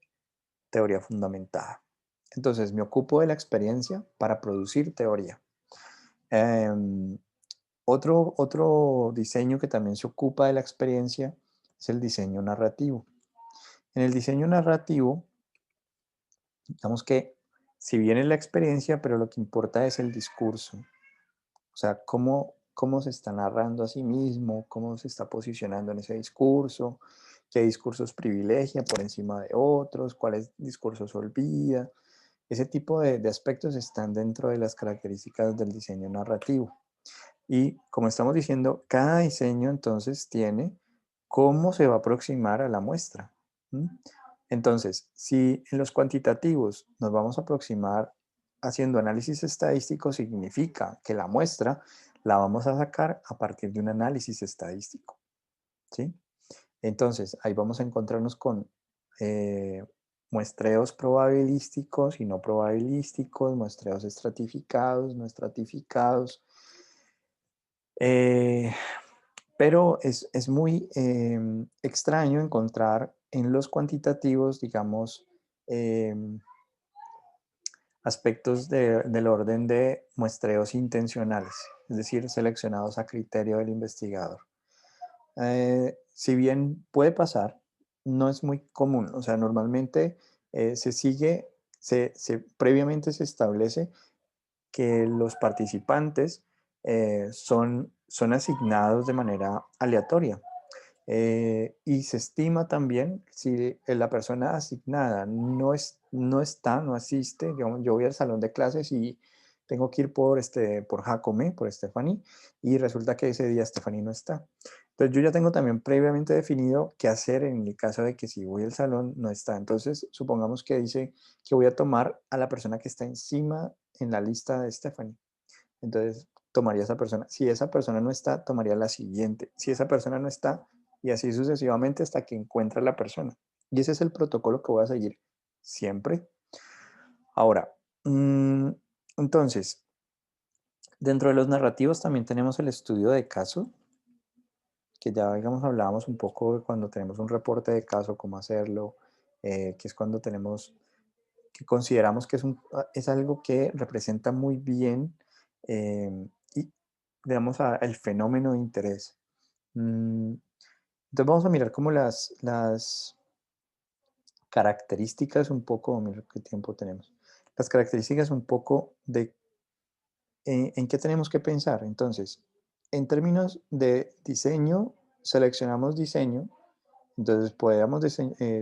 teoría fundamentada. Entonces, me ocupo de la experiencia para producir teoría. Otro diseño que también se ocupa de la experiencia es el diseño narrativo. En el diseño narrativo, digamos que si bien es la experiencia, pero lo que importa es el discurso. O sea, cómo se está narrando a sí mismo, cómo se está posicionando en ese discurso, qué discursos privilegia por encima de otros, cuáles discursos olvida. Ese tipo de aspectos están dentro de las características del diseño narrativo. Y como estamos diciendo, cada diseño entonces tiene cómo se va a aproximar a la muestra. Entonces, si en los cuantitativos nos vamos a aproximar haciendo análisis estadístico, significa que la muestra la vamos a sacar a partir de un análisis estadístico. ¿Sí? Entonces, ahí vamos a encontrarnos con muestreos probabilísticos y no probabilísticos, muestreos estratificados, no estratificados. Pero es muy extraño encontrar en los cuantitativos, digamos, aspectos del orden de muestreos intencionales, es decir, seleccionados a criterio del investigador. Si bien puede pasar, no es muy común. O sea, normalmente previamente se establece que los participantes son asignados de manera aleatoria. Y se estima también si la persona asignada no asiste, digamos, yo voy al salón de clases y tengo que ir por Jacome, por Stephanie, y resulta que ese día Stephanie no está. Entonces yo ya tengo también previamente definido qué hacer en el caso de que si voy al salón no está. Entonces supongamos que dice que voy a tomar a la persona que está encima en la lista de Stephanie. Entonces tomaría esa persona. Si esa persona no está, tomaría la siguiente. Si esa persona no está, y así sucesivamente hasta que encuentre a la persona. Y ese es el protocolo que voy a seguir siempre. Ahora, entonces, dentro de los narrativos también tenemos el estudio de caso, que ya, digamos, hablábamos un poco de cuando tenemos un reporte de caso, cómo hacerlo, que es cuando que consideramos que es algo que representa muy bien y, digamos, el fenómeno de interés. Entonces vamos a mirar como las características un poco, mira qué tiempo tenemos, las características un poco de en qué tenemos que pensar. Entonces, en términos de diseño, seleccionamos diseño, entonces podríamos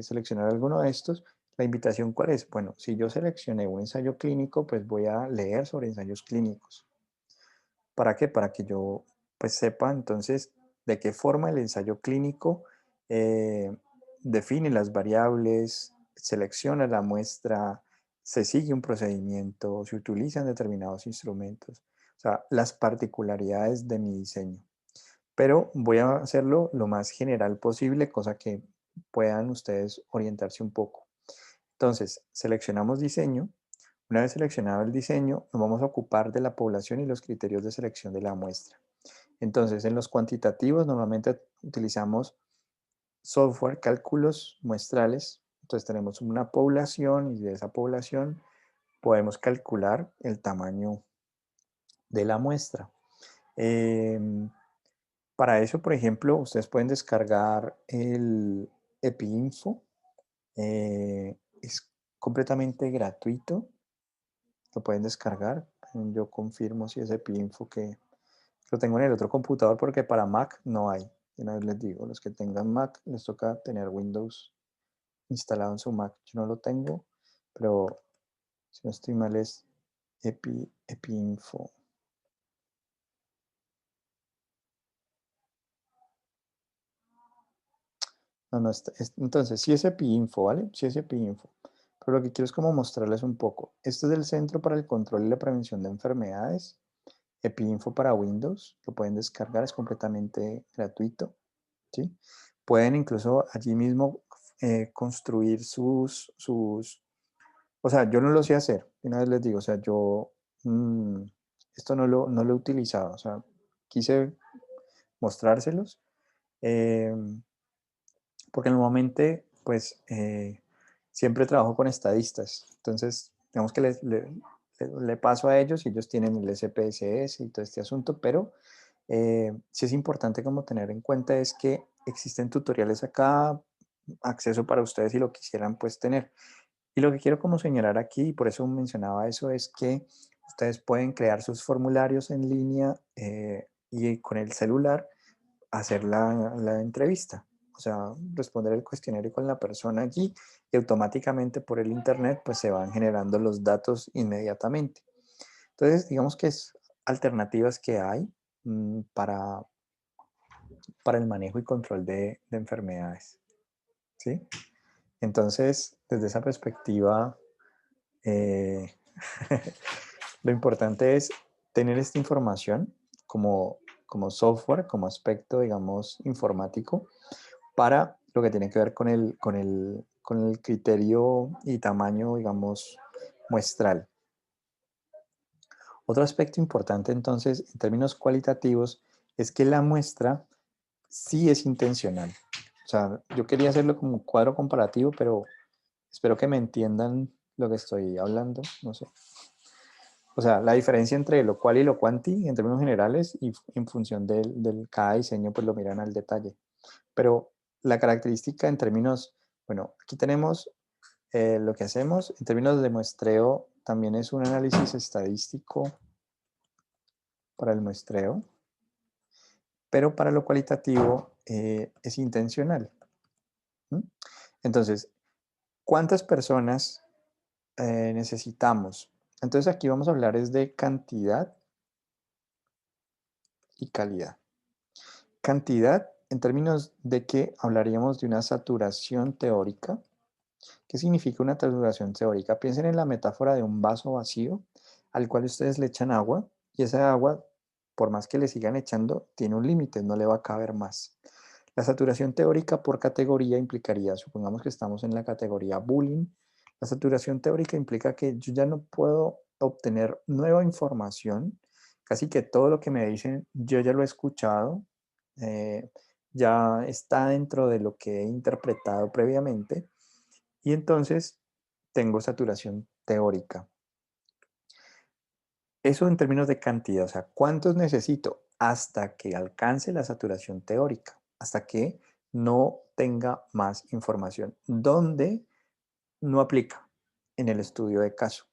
seleccionar alguno de estos. La invitación, ¿cuál es? Bueno, si yo seleccioné un ensayo clínico, pues voy a leer sobre ensayos clínicos. ¿Para qué? Para que yo pues sepa entonces de qué forma el ensayo clínico define las variables, selecciona la muestra, se sigue un procedimiento, se utilizan determinados instrumentos, o sea, las particularidades de mi diseño. Pero voy a hacerlo lo más general posible, cosa que puedan ustedes orientarse un poco. Entonces, seleccionamos diseño. Una vez seleccionado el diseño, nos vamos a ocupar de la población y los criterios de selección de la muestra. Entonces, en los cuantitativos normalmente utilizamos software, cálculos muestrales. Entonces, tenemos una población y de esa población podemos calcular el tamaño de la muestra. Para eso, por ejemplo, ustedes pueden descargar el EpiInfo. Es completamente gratuito. Lo pueden descargar. Yo confirmo si es EpiInfo que lo tengo en el otro computador porque para Mac no hay. De una vez les digo, los que tengan Mac les toca tener Windows instalado en su Mac. Yo no lo tengo, pero si no estoy mal es EpiInfo. No, entonces, sí es EpiInfo, ¿vale? Sí es EpiInfo. Pero lo que quiero es como mostrarles un poco. Este es el Centro para el Control y la Prevención de Enfermedades. EpiInfo para Windows. Lo pueden descargar, es completamente gratuito. ¿Sí? Pueden incluso allí mismo construir o sea, yo no lo sé hacer. Una vez les digo, o sea, yo esto no lo he utilizado. O sea, quise mostrárselos. Porque normalmente, pues, siempre trabajo con estadistas. Entonces, digamos que le paso a ellos y ellos tienen el SPSS y todo este asunto, pero sí es importante como tener en cuenta es que existen tutoriales acá, acceso para ustedes si lo quisieran pues tener. Y lo que quiero como señalar aquí, y por eso mencionaba eso, es que ustedes pueden crear sus formularios en línea y con el celular hacer la entrevista. O sea, responder el cuestionario con la persona allí y automáticamente por el internet pues se van generando los datos inmediatamente. Entonces, digamos que es alternativas que hay para el manejo y control de enfermedades. ¿Sí? Entonces, desde esa perspectiva, lo importante es tener esta información como software, como aspecto, digamos, informático, para lo que tiene que ver con el criterio y tamaño, digamos, muestral. Otro aspecto importante entonces, en términos cualitativos, es que la muestra sí es intencional. O sea, yo quería hacerlo como un cuadro comparativo, pero espero que me entiendan lo que estoy hablando, no sé. O sea, la diferencia entre lo cual y lo cuanti en términos generales y en función del cada diseño, pues lo miran al detalle. Pero la característica en términos, bueno, aquí tenemos lo que hacemos en términos de muestreo, también es un análisis estadístico para el muestreo, pero para lo cualitativo es intencional. ¿Mm? Entonces, ¿cuántas personas necesitamos? Entonces aquí vamos a hablar es de cantidad y calidad. Cantidad, en términos de que hablaríamos de una saturación teórica. ¿Qué significa una saturación teórica? Piensen en la metáfora de un vaso vacío al cual ustedes le echan agua y esa agua, por más que le sigan echando, tiene un límite, no le va a caber más. La saturación teórica por categoría implicaría, supongamos que estamos en la categoría bullying, la saturación teórica implica que yo ya no puedo obtener nueva información, casi que todo lo que me dicen yo ya lo he escuchado, ya está dentro de lo que he interpretado previamente y entonces tengo saturación teórica. Eso en términos de cantidad, o sea, ¿cuántos necesito hasta que alcance la saturación teórica? Hasta que no tenga más información. ¿Dónde no aplica? En el estudio de caso.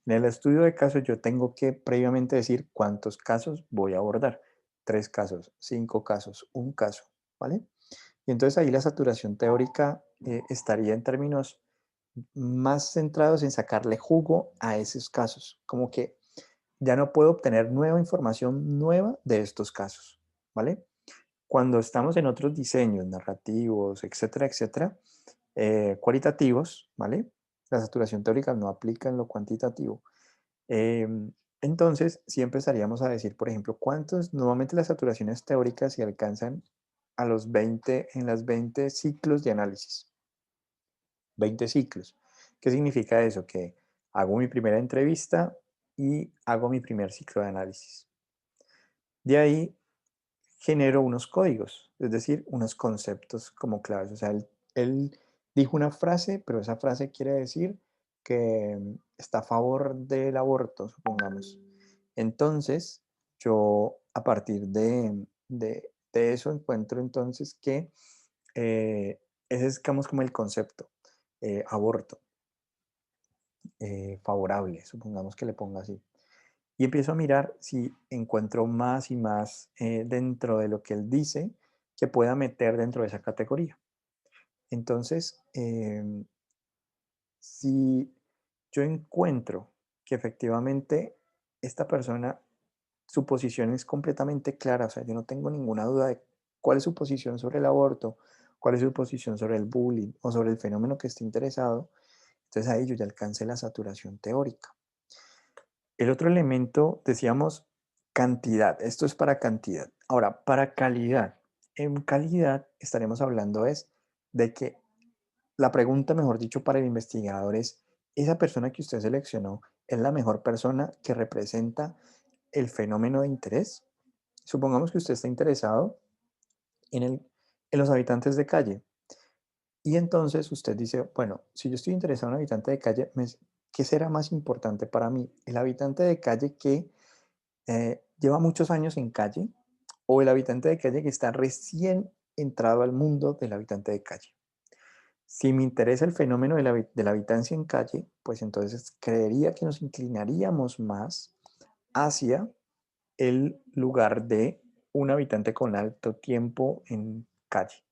En el estudio de caso yo tengo que previamente decir cuántos casos voy a abordar. 3 casos, 5 casos, un caso. ¿vale? Y entonces ahí la saturación teórica estaría en términos más centrados en sacarle jugo a esos casos, como que ya no puedo obtener nueva información nueva de estos casos, ¿vale? Cuando estamos en otros diseños narrativos, etcétera, etcétera, cualitativos, ¿vale? La saturación teórica no aplica en lo cuantitativo. Entonces, sí empezaríamos a decir, por ejemplo, normalmente las saturaciones teóricas se alcanzan a los 20, en las 20 ciclos de análisis. 20 ciclos. ¿Qué significa eso? Que hago mi primera entrevista y hago mi primer ciclo de análisis. De ahí genero unos códigos, es decir, unos conceptos como claves. O sea, él dijo una frase, pero esa frase quiere decir que está a favor del aborto, supongamos. Entonces, yo a partir de eso encuentro entonces que ese es como el concepto, aborto, favorable, supongamos que le ponga así. Y empiezo a mirar si encuentro más y más dentro de lo que él dice que pueda meter dentro de esa categoría. Entonces, si yo encuentro que efectivamente esta persona, su posición es completamente clara, o sea, yo no tengo ninguna duda de cuál es su posición sobre el aborto, cuál es su posición sobre el bullying o sobre el fenómeno que esté interesado, entonces ahí yo ya alcancé la saturación teórica. El otro elemento, decíamos, cantidad. Esto es para cantidad. Ahora, para calidad. En calidad estaremos hablando es de que la pregunta, mejor dicho, para el investigador es, ¿esa persona que usted seleccionó es la mejor persona que representa el fenómeno de interés? Supongamos que usted está interesado en los habitantes de calle. Y entonces usted dice, bueno, si yo estoy interesado en un habitante de calle, ¿qué será más importante para mí? ¿El habitante de calle que lleva muchos años en calle o el habitante de calle que está recién entrado al mundo del habitante de calle? Si me interesa el fenómeno de la habitancia en calle, pues entonces creería que nos inclinaríamos más hacia el lugar de un habitante con alto tiempo en calle.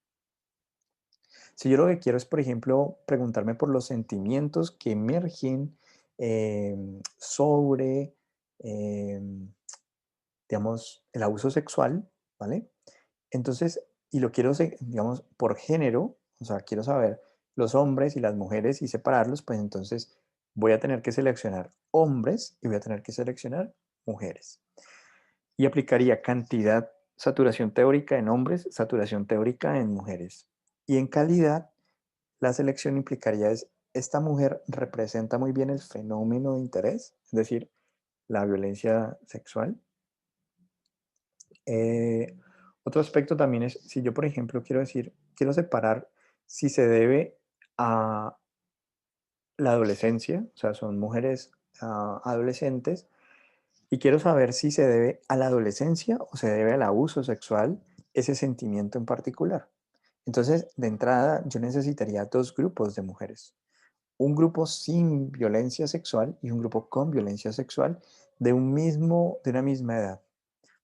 Si yo lo que quiero es, por ejemplo, preguntarme por los sentimientos que emergen sobre, digamos, el abuso sexual, ¿vale? Entonces, y lo quiero, digamos, por género, o sea, quiero saber los hombres y las mujeres y separarlos, pues entonces voy a tener que seleccionar hombres y voy a tener que seleccionar mujeres. Y aplicaría cantidad, saturación teórica en hombres, saturación teórica en mujeres. Y en calidad, la selección implicaría es, esta mujer representa muy bien el fenómeno de interés, es decir, la violencia sexual. Otro aspecto también es, si yo, por ejemplo, quiero separar si se debe a la adolescencia, o sea, son mujeres adolescentes, y quiero saber si se debe a la adolescencia o se debe al abuso sexual, ese sentimiento en particular. Entonces, de entrada, yo necesitaría dos grupos de mujeres. Un grupo sin violencia sexual y un grupo con violencia sexual de una misma edad,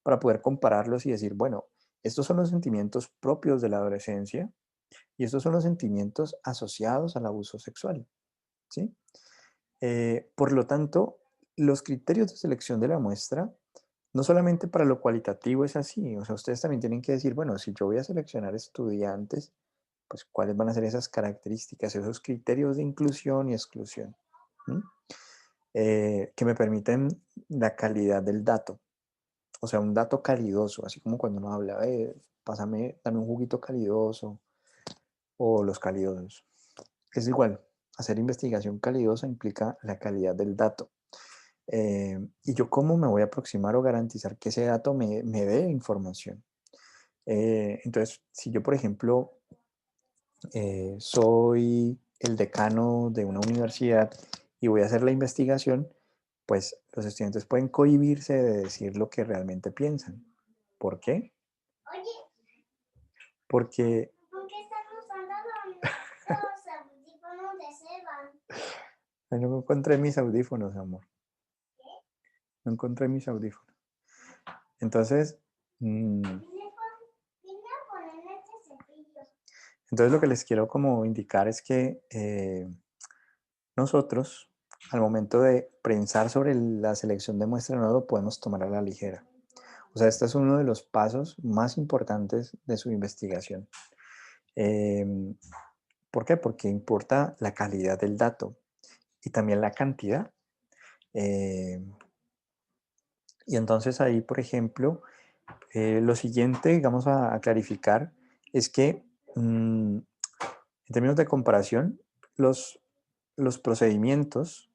para poder compararlos y decir, bueno, estos son los sentimientos propios de la adolescencia y estos son los sentimientos asociados al abuso sexual, ¿sí? Por lo tanto, los criterios de selección de la muestra, no solamente para lo cualitativo es así, o sea, ustedes también tienen que decir, bueno, si yo voy a seleccionar estudiantes, pues cuáles van a ser esas características, esos criterios de inclusión y exclusión, que me permiten la calidad del dato. O sea, un dato calidoso, así como cuando uno habla, dame un juguito calidoso o los calidosos. Es igual, hacer investigación calidosa implica la calidad del dato. Y yo cómo me voy a aproximar o garantizar que ese dato me dé información. Entonces, si yo, por ejemplo, soy el decano de una universidad y voy a hacer la investigación, pues los estudiantes pueden cohibirse de decir lo que realmente piensan. ¿Por qué? Porque... ¿Por qué están usando los audífonos de Seba? No encontré mis audífonos, amor. No encontré mis audífonos. Entonces, Vine a poner este Entonces lo que les quiero como indicar es que nosotros, al momento de pensar sobre la selección de muestra, no lo podemos tomar a la ligera. O sea, este es uno de los pasos más importantes de su investigación. ¿Por qué? Porque importa la calidad del dato y también la cantidad. Y entonces ahí, por ejemplo, lo siguiente, digamos, a clarificar es que en términos de comparación, los procedimientos,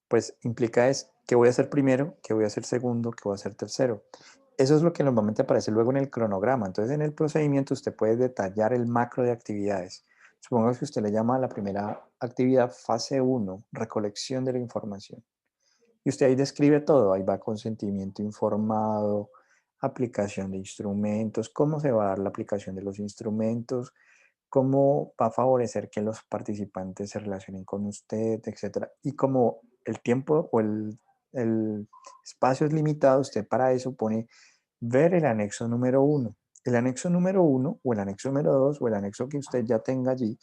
pues implica es qué voy a hacer primero, qué voy a hacer segundo, qué voy a hacer tercero. Eso es lo que normalmente aparece luego en el cronograma. Entonces, en el procedimiento usted puede detallar el macro de actividades. Supongamos que usted le llama a la primera actividad fase 1, recolección de la información. Y usted ahí describe todo, ahí va consentimiento informado, aplicación de instrumentos, cómo se va a dar la aplicación de los instrumentos, cómo va a favorecer que los participantes se relacionen con usted, etcétera. Y como el tiempo o el espacio es limitado, usted para eso pone ver el anexo número 1. El anexo número 1 o el anexo número 2 o el anexo que usted ya tenga allí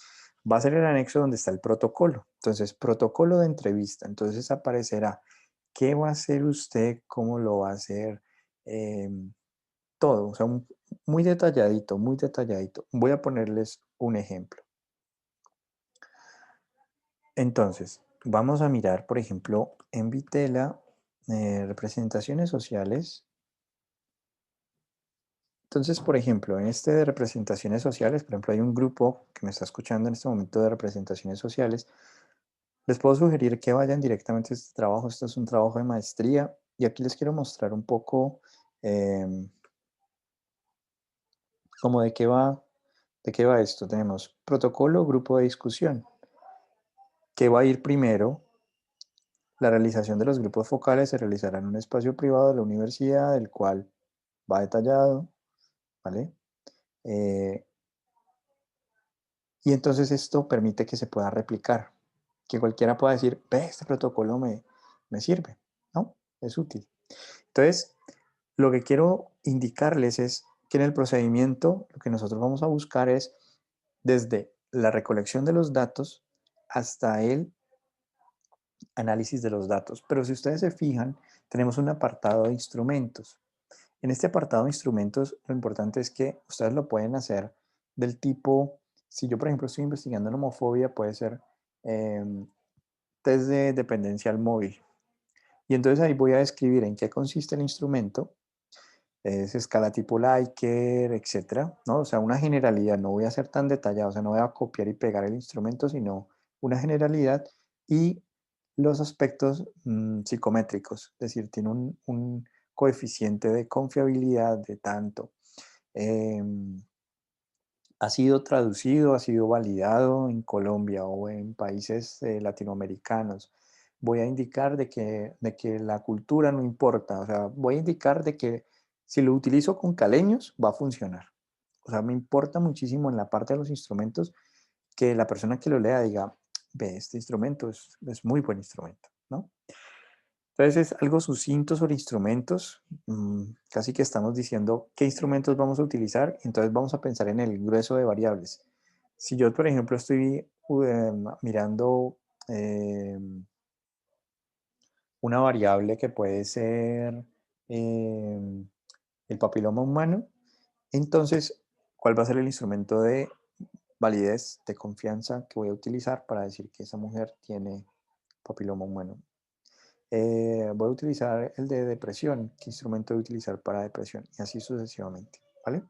va a ser el anexo donde está el protocolo. Entonces, protocolo de entrevista. Entonces aparecerá qué va a hacer usted, cómo lo va a hacer, todo. O sea, muy detalladito, muy detalladito. Voy a ponerles un ejemplo. Entonces, vamos a mirar, por ejemplo, en Vitela, representaciones sociales. Entonces, por ejemplo, en este de representaciones sociales, por ejemplo, hay un grupo que me está escuchando en este momento de representaciones sociales. Les puedo sugerir que vayan directamente a este trabajo. Esto es un trabajo de maestría y aquí les quiero mostrar un poco como de qué va esto. Tenemos protocolo, grupo de discusión. ¿Qué va a ir primero? La realización de los grupos focales se realizará en un espacio privado de la universidad, el cual va detallado, ¿vale? Y entonces esto permite que se pueda replicar, que cualquiera pueda decir, ve, este protocolo me sirve, ¿no? Es útil. Entonces, lo que quiero indicarles es que en el procedimiento lo que nosotros vamos a buscar es desde la recolección de los datos hasta el análisis de los datos. Pero si ustedes se fijan, tenemos un apartado de instrumentos. En este apartado de instrumentos, lo importante es que ustedes lo pueden hacer del tipo, si yo por ejemplo estoy investigando en homofobia, puede ser test de dependencia al móvil. Y entonces ahí voy a describir en qué consiste el instrumento, es escala tipo Likert, etcétera, ¿no? O sea, una generalidad, no voy a ser tan detallado, o sea, no voy a copiar y pegar el instrumento, sino una generalidad y los aspectos psicométricos, es decir, tiene un coeficiente de confiabilidad de tanto. Ha sido traducido, ha sido validado en Colombia o en países latinoamericanos. Voy a indicar de que la cultura no importa, o sea, voy a indicar de que si lo utilizo con caleños va a funcionar. O sea, me importa muchísimo en la parte de los instrumentos que la persona que lo lea diga, ve, este instrumento es muy buen instrumento, ¿no? Entonces es algo sucinto sobre instrumentos, casi que estamos diciendo qué instrumentos vamos a utilizar, entonces vamos a pensar en el grueso de variables. Si yo, por ejemplo, estoy mirando una variable que puede ser el papiloma humano, entonces, ¿cuál va a ser el instrumento de validez, de confianza que voy a utilizar para decir que esa mujer tiene papiloma humano? Voy a utilizar el de depresión, qué instrumento voy a utilizar para depresión y así sucesivamente, ¿vale?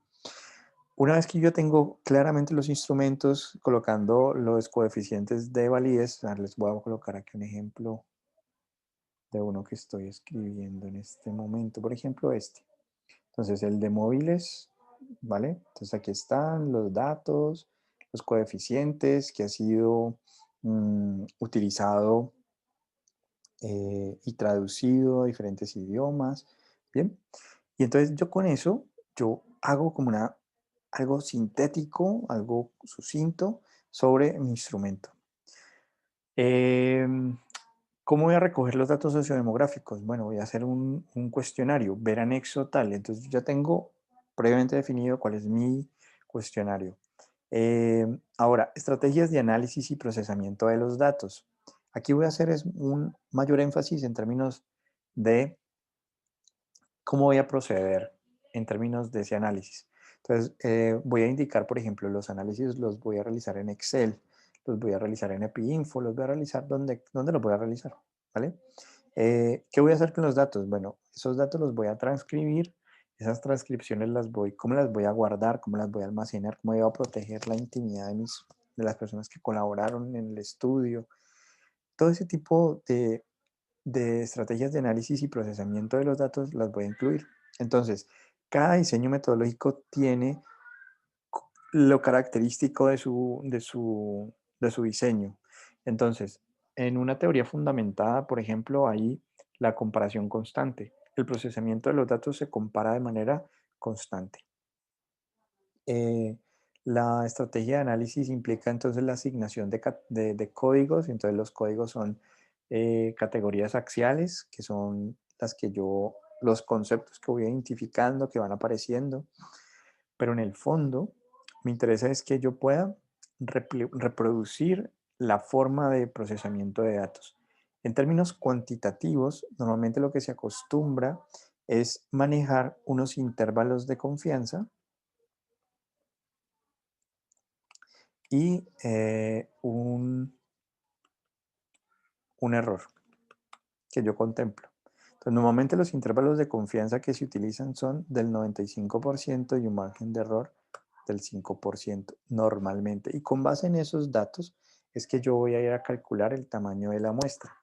Una vez que yo tengo claramente los instrumentos colocando los coeficientes de validez, les voy a colocar aquí un ejemplo de uno que estoy escribiendo en este momento, por ejemplo este. Entonces el de móviles, ¿vale? Entonces aquí están los datos, los coeficientes que ha sido utilizado y traducido a diferentes idiomas. Bien, y entonces yo con eso, yo hago como algo sintético, algo sucinto sobre mi instrumento. ¿Cómo voy a recoger los datos sociodemográficos? Bueno, voy a hacer un cuestionario, ver anexo tal. Entonces yo ya tengo previamente definido cuál es mi cuestionario. Ahora, estrategias de análisis y procesamiento de los datos. Aquí voy a hacer un mayor énfasis en términos de cómo voy a proceder en términos de ese análisis. Entonces, voy a indicar, por ejemplo, los análisis los voy a realizar en Excel, los voy a realizar en EpiInfo, los voy a realizar donde los voy a realizar, ¿vale? ¿Qué voy a hacer con los datos? Bueno, esos datos los voy a transcribir, esas transcripciones ¿cómo las voy a guardar? ¿Cómo las voy a almacenar? ¿Cómo voy a proteger la intimidad de las personas que colaboraron en el estudio? Todo ese tipo de estrategias de análisis y procesamiento de los datos las voy a incluir. Entonces, cada diseño metodológico tiene lo característico de su diseño. Entonces, en una teoría fundamentada, por ejemplo, hay la comparación constante. El procesamiento de los datos se compara de manera constante. La estrategia de análisis implica entonces la asignación de códigos. Entonces, los códigos son categorías axiales, que son los conceptos que voy identificando, que van apareciendo. Pero en el fondo, me interesa es que yo pueda reproducir la forma de procesamiento de datos. En términos cuantitativos, normalmente lo que se acostumbra es manejar unos intervalos de confianza y un error que yo contemplo. Entonces, normalmente los intervalos de confianza que se utilizan son del 95% y un margen de error del 5% normalmente. Y con base en esos datos es que yo voy a ir a calcular el tamaño de la muestra.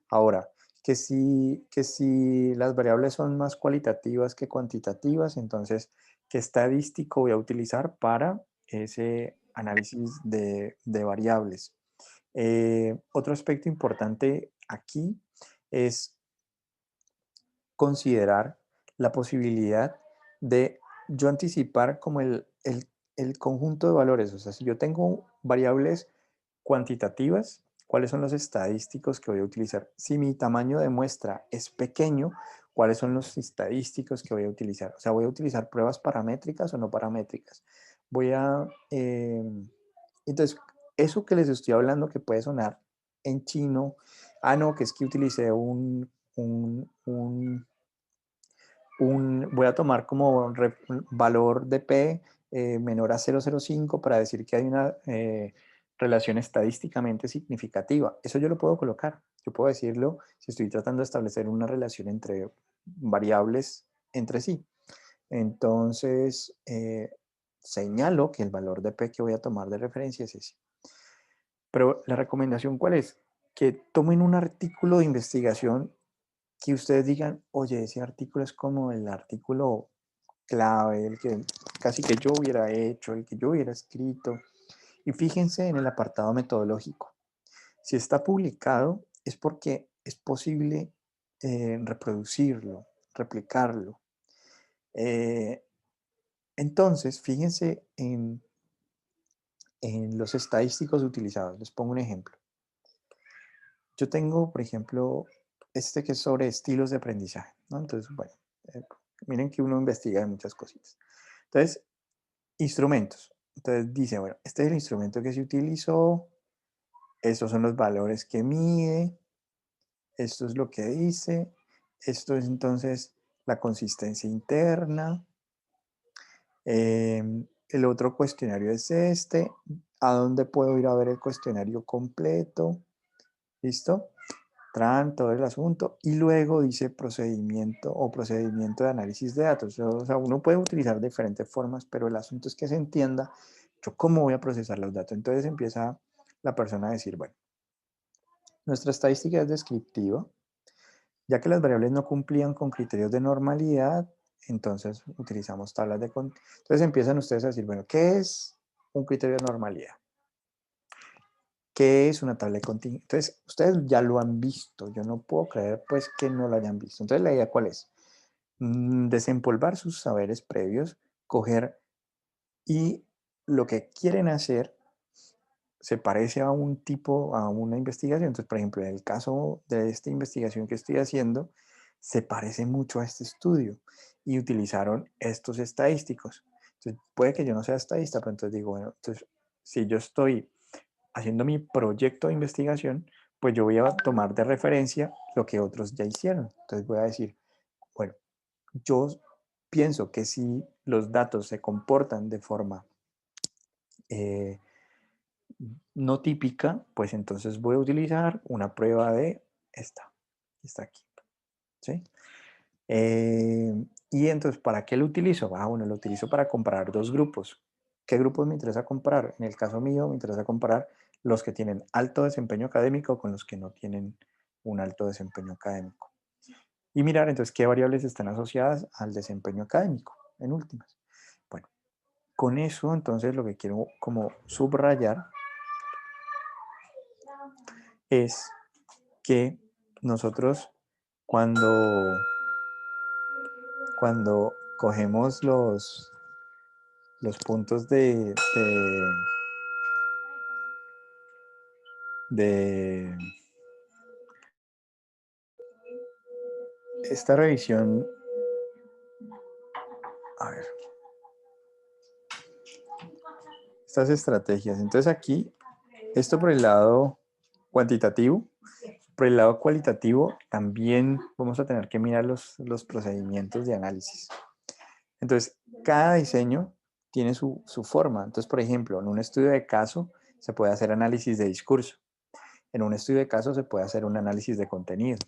Ahora, que si las variables son más cualitativas que cuantitativas, entonces, ¿qué estadístico voy a utilizar para ese análisis de variables? Otro aspecto importante aquí es considerar la posibilidad de yo anticipar como el conjunto de valores. O sea, si yo tengo variables cuantitativas, ¿cuáles son los estadísticos que voy a utilizar? Si mi tamaño de muestra es pequeño, ¿cuáles son los estadísticos que voy a utilizar? O sea, ¿voy a utilizar pruebas paramétricas o no paramétricas? Entonces, eso que les estoy hablando que puede sonar en chino, no, que es que utilicé voy a tomar como valor de P menor a 0,05 para decir que hay una relación estadísticamente significativa. Eso yo lo puedo colocar. Yo puedo decirlo si estoy tratando de establecer una relación entre variables entre sí. Entonces, señalo que el valor de P que voy a tomar de referencia es ese. Pero la recomendación, ¿cuál es? Que tomen un artículo de investigación que ustedes digan, oye, ese artículo es como el artículo clave, el que casi que yo hubiera hecho, el que yo hubiera escrito. Y fíjense en el apartado metodológico. Si está publicado es porque es posible reproducirlo, replicarlo. Entonces, fíjense en los estadísticos utilizados. Les pongo un ejemplo. Yo tengo, por ejemplo, este que es sobre estilos de aprendizaje, ¿no? Entonces, bueno, miren que uno investiga de muchas cositas. Entonces, instrumentos. Entonces dice, bueno, este es el instrumento que se utilizó, estos son los valores que mide, esto es lo que dice, esto es entonces la consistencia interna, el otro cuestionario es este, ¿a dónde puedo ir a ver el cuestionario completo? ¿Listo? Todo el asunto, y luego dice procedimiento o procedimiento de análisis de datos. O sea, uno puede utilizar diferentes formas, pero el asunto es que se entienda yo cómo voy a procesar los datos. Entonces empieza la persona a decir, bueno, nuestra estadística es descriptiva, ya que las variables no cumplían con criterios de normalidad, entonces utilizamos tablas de... Entonces empiezan ustedes a decir, bueno, ¿qué es un criterio de normalidad? ¿Qué es una tabla de contingencia? Entonces, ustedes ya lo han visto. Yo no puedo creer, pues, que no lo hayan visto. Entonces, la idea, ¿cuál es? Desempolvar sus saberes previos, coger y lo que quieren hacer se parece a a una investigación. Entonces, por ejemplo, en el caso de esta investigación que estoy haciendo, se parece mucho a este estudio y utilizaron estos estadísticos. Entonces, puede que yo no sea estadista, pero entonces digo, bueno, entonces si yo estoy haciendo mi proyecto de investigación, pues yo voy a tomar de referencia lo que otros ya hicieron. Entonces voy a decir, bueno, yo pienso que si los datos se comportan de forma no típica, pues entonces voy a utilizar una prueba de esta, que está aquí, ¿sí? Y entonces, ¿para qué lo utilizo? Bueno, lo utilizo para comparar dos grupos. ¿Qué grupos me interesa comparar? En el caso mío, me interesa comparar los que tienen alto desempeño académico con los que no tienen un alto desempeño académico. Y mirar entonces qué variables están asociadas al desempeño académico, en últimas. Bueno, con eso entonces lo que quiero como subrayar es que nosotros cuando cogemos los puntos de esta revisión, a ver, estas estrategias. Entonces aquí, esto por el lado cuantitativo. Por el lado cualitativo, también vamos a tener que mirar los procedimientos de análisis. Entonces, cada diseño tiene su forma. Entonces, por ejemplo, en un estudio de caso se puede hacer análisis de discurso. En un estudio de caso se puede hacer un análisis de contenido.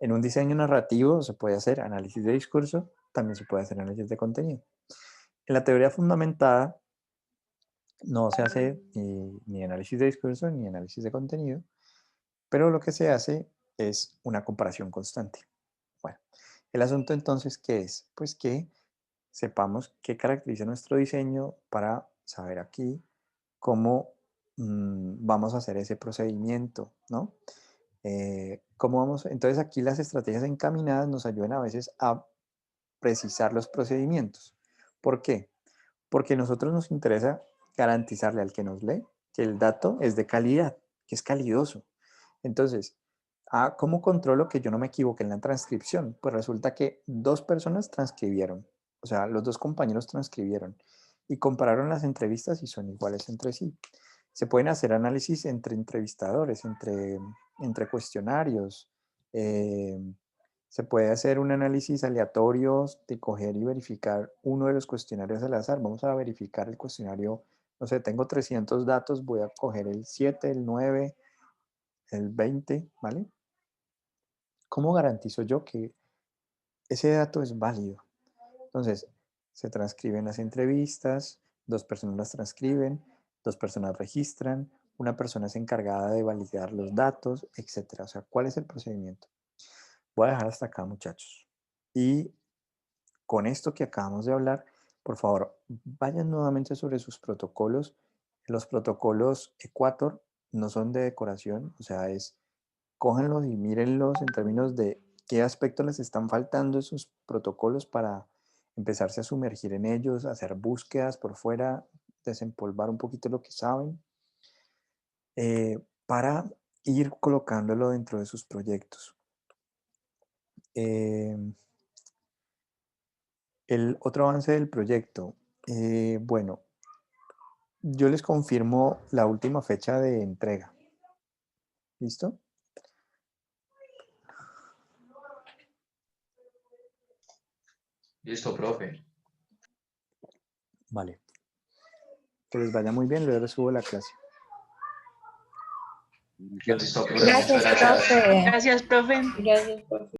En un diseño narrativo se puede hacer análisis de discurso, también se puede hacer análisis de contenido. En la teoría fundamentada no se hace ni análisis de discurso ni análisis de contenido, pero lo que se hace es una comparación constante. Bueno, el asunto entonces, ¿qué es? Pues que sepamos qué caracteriza nuestro diseño para saber aquí cómo vamos a hacer ese procedimiento, ¿no? Entonces aquí las estrategias encaminadas nos ayudan a veces a precisar los procedimientos. ¿Por qué? Porque a nosotros nos interesa garantizarle al que nos lee que el dato es de calidad, que es calidoso. Entonces, ¿cómo controlo que yo no me equivoque en la transcripción? Pues resulta que 2 personas transcribieron, o sea, los 2 compañeros transcribieron y compararon las entrevistas y son iguales entre sí. Se pueden hacer análisis entre entrevistadores, entre cuestionarios. Se puede hacer un análisis aleatorio de coger y verificar uno de los cuestionarios al azar. Vamos a verificar el cuestionario, no sé, tengo 300 datos, voy a coger el 7, el 9, el 20, ¿vale? ¿Cómo garantizo yo que ese dato es válido? Entonces, se transcriben las entrevistas, 2 personas las transcriben, 2 personas registran, una persona es encargada de validar los datos, etc. O sea, ¿cuál es el procedimiento? Voy a dejar hasta acá, muchachos. Y con esto que acabamos de hablar, por favor, vayan nuevamente sobre sus protocolos. Los protocolos Equator no son de decoración, o sea, cójanlos y mírenlos en términos de qué aspectos les están faltando esos protocolos para empezarse a sumergir en ellos, hacer búsquedas por fuera, desempolvar un poquito lo que saben, para ir colocándolo dentro de sus proyectos. El otro avance del proyecto, bueno, yo les confirmo la última fecha de entrega. ¿Listo? Listo, profe. Vale. Que les vaya muy bien, luego les subo la clase. Listo, profe. Gracias, Muchas gracias. profe. Gracias, profe. Gracias, profe.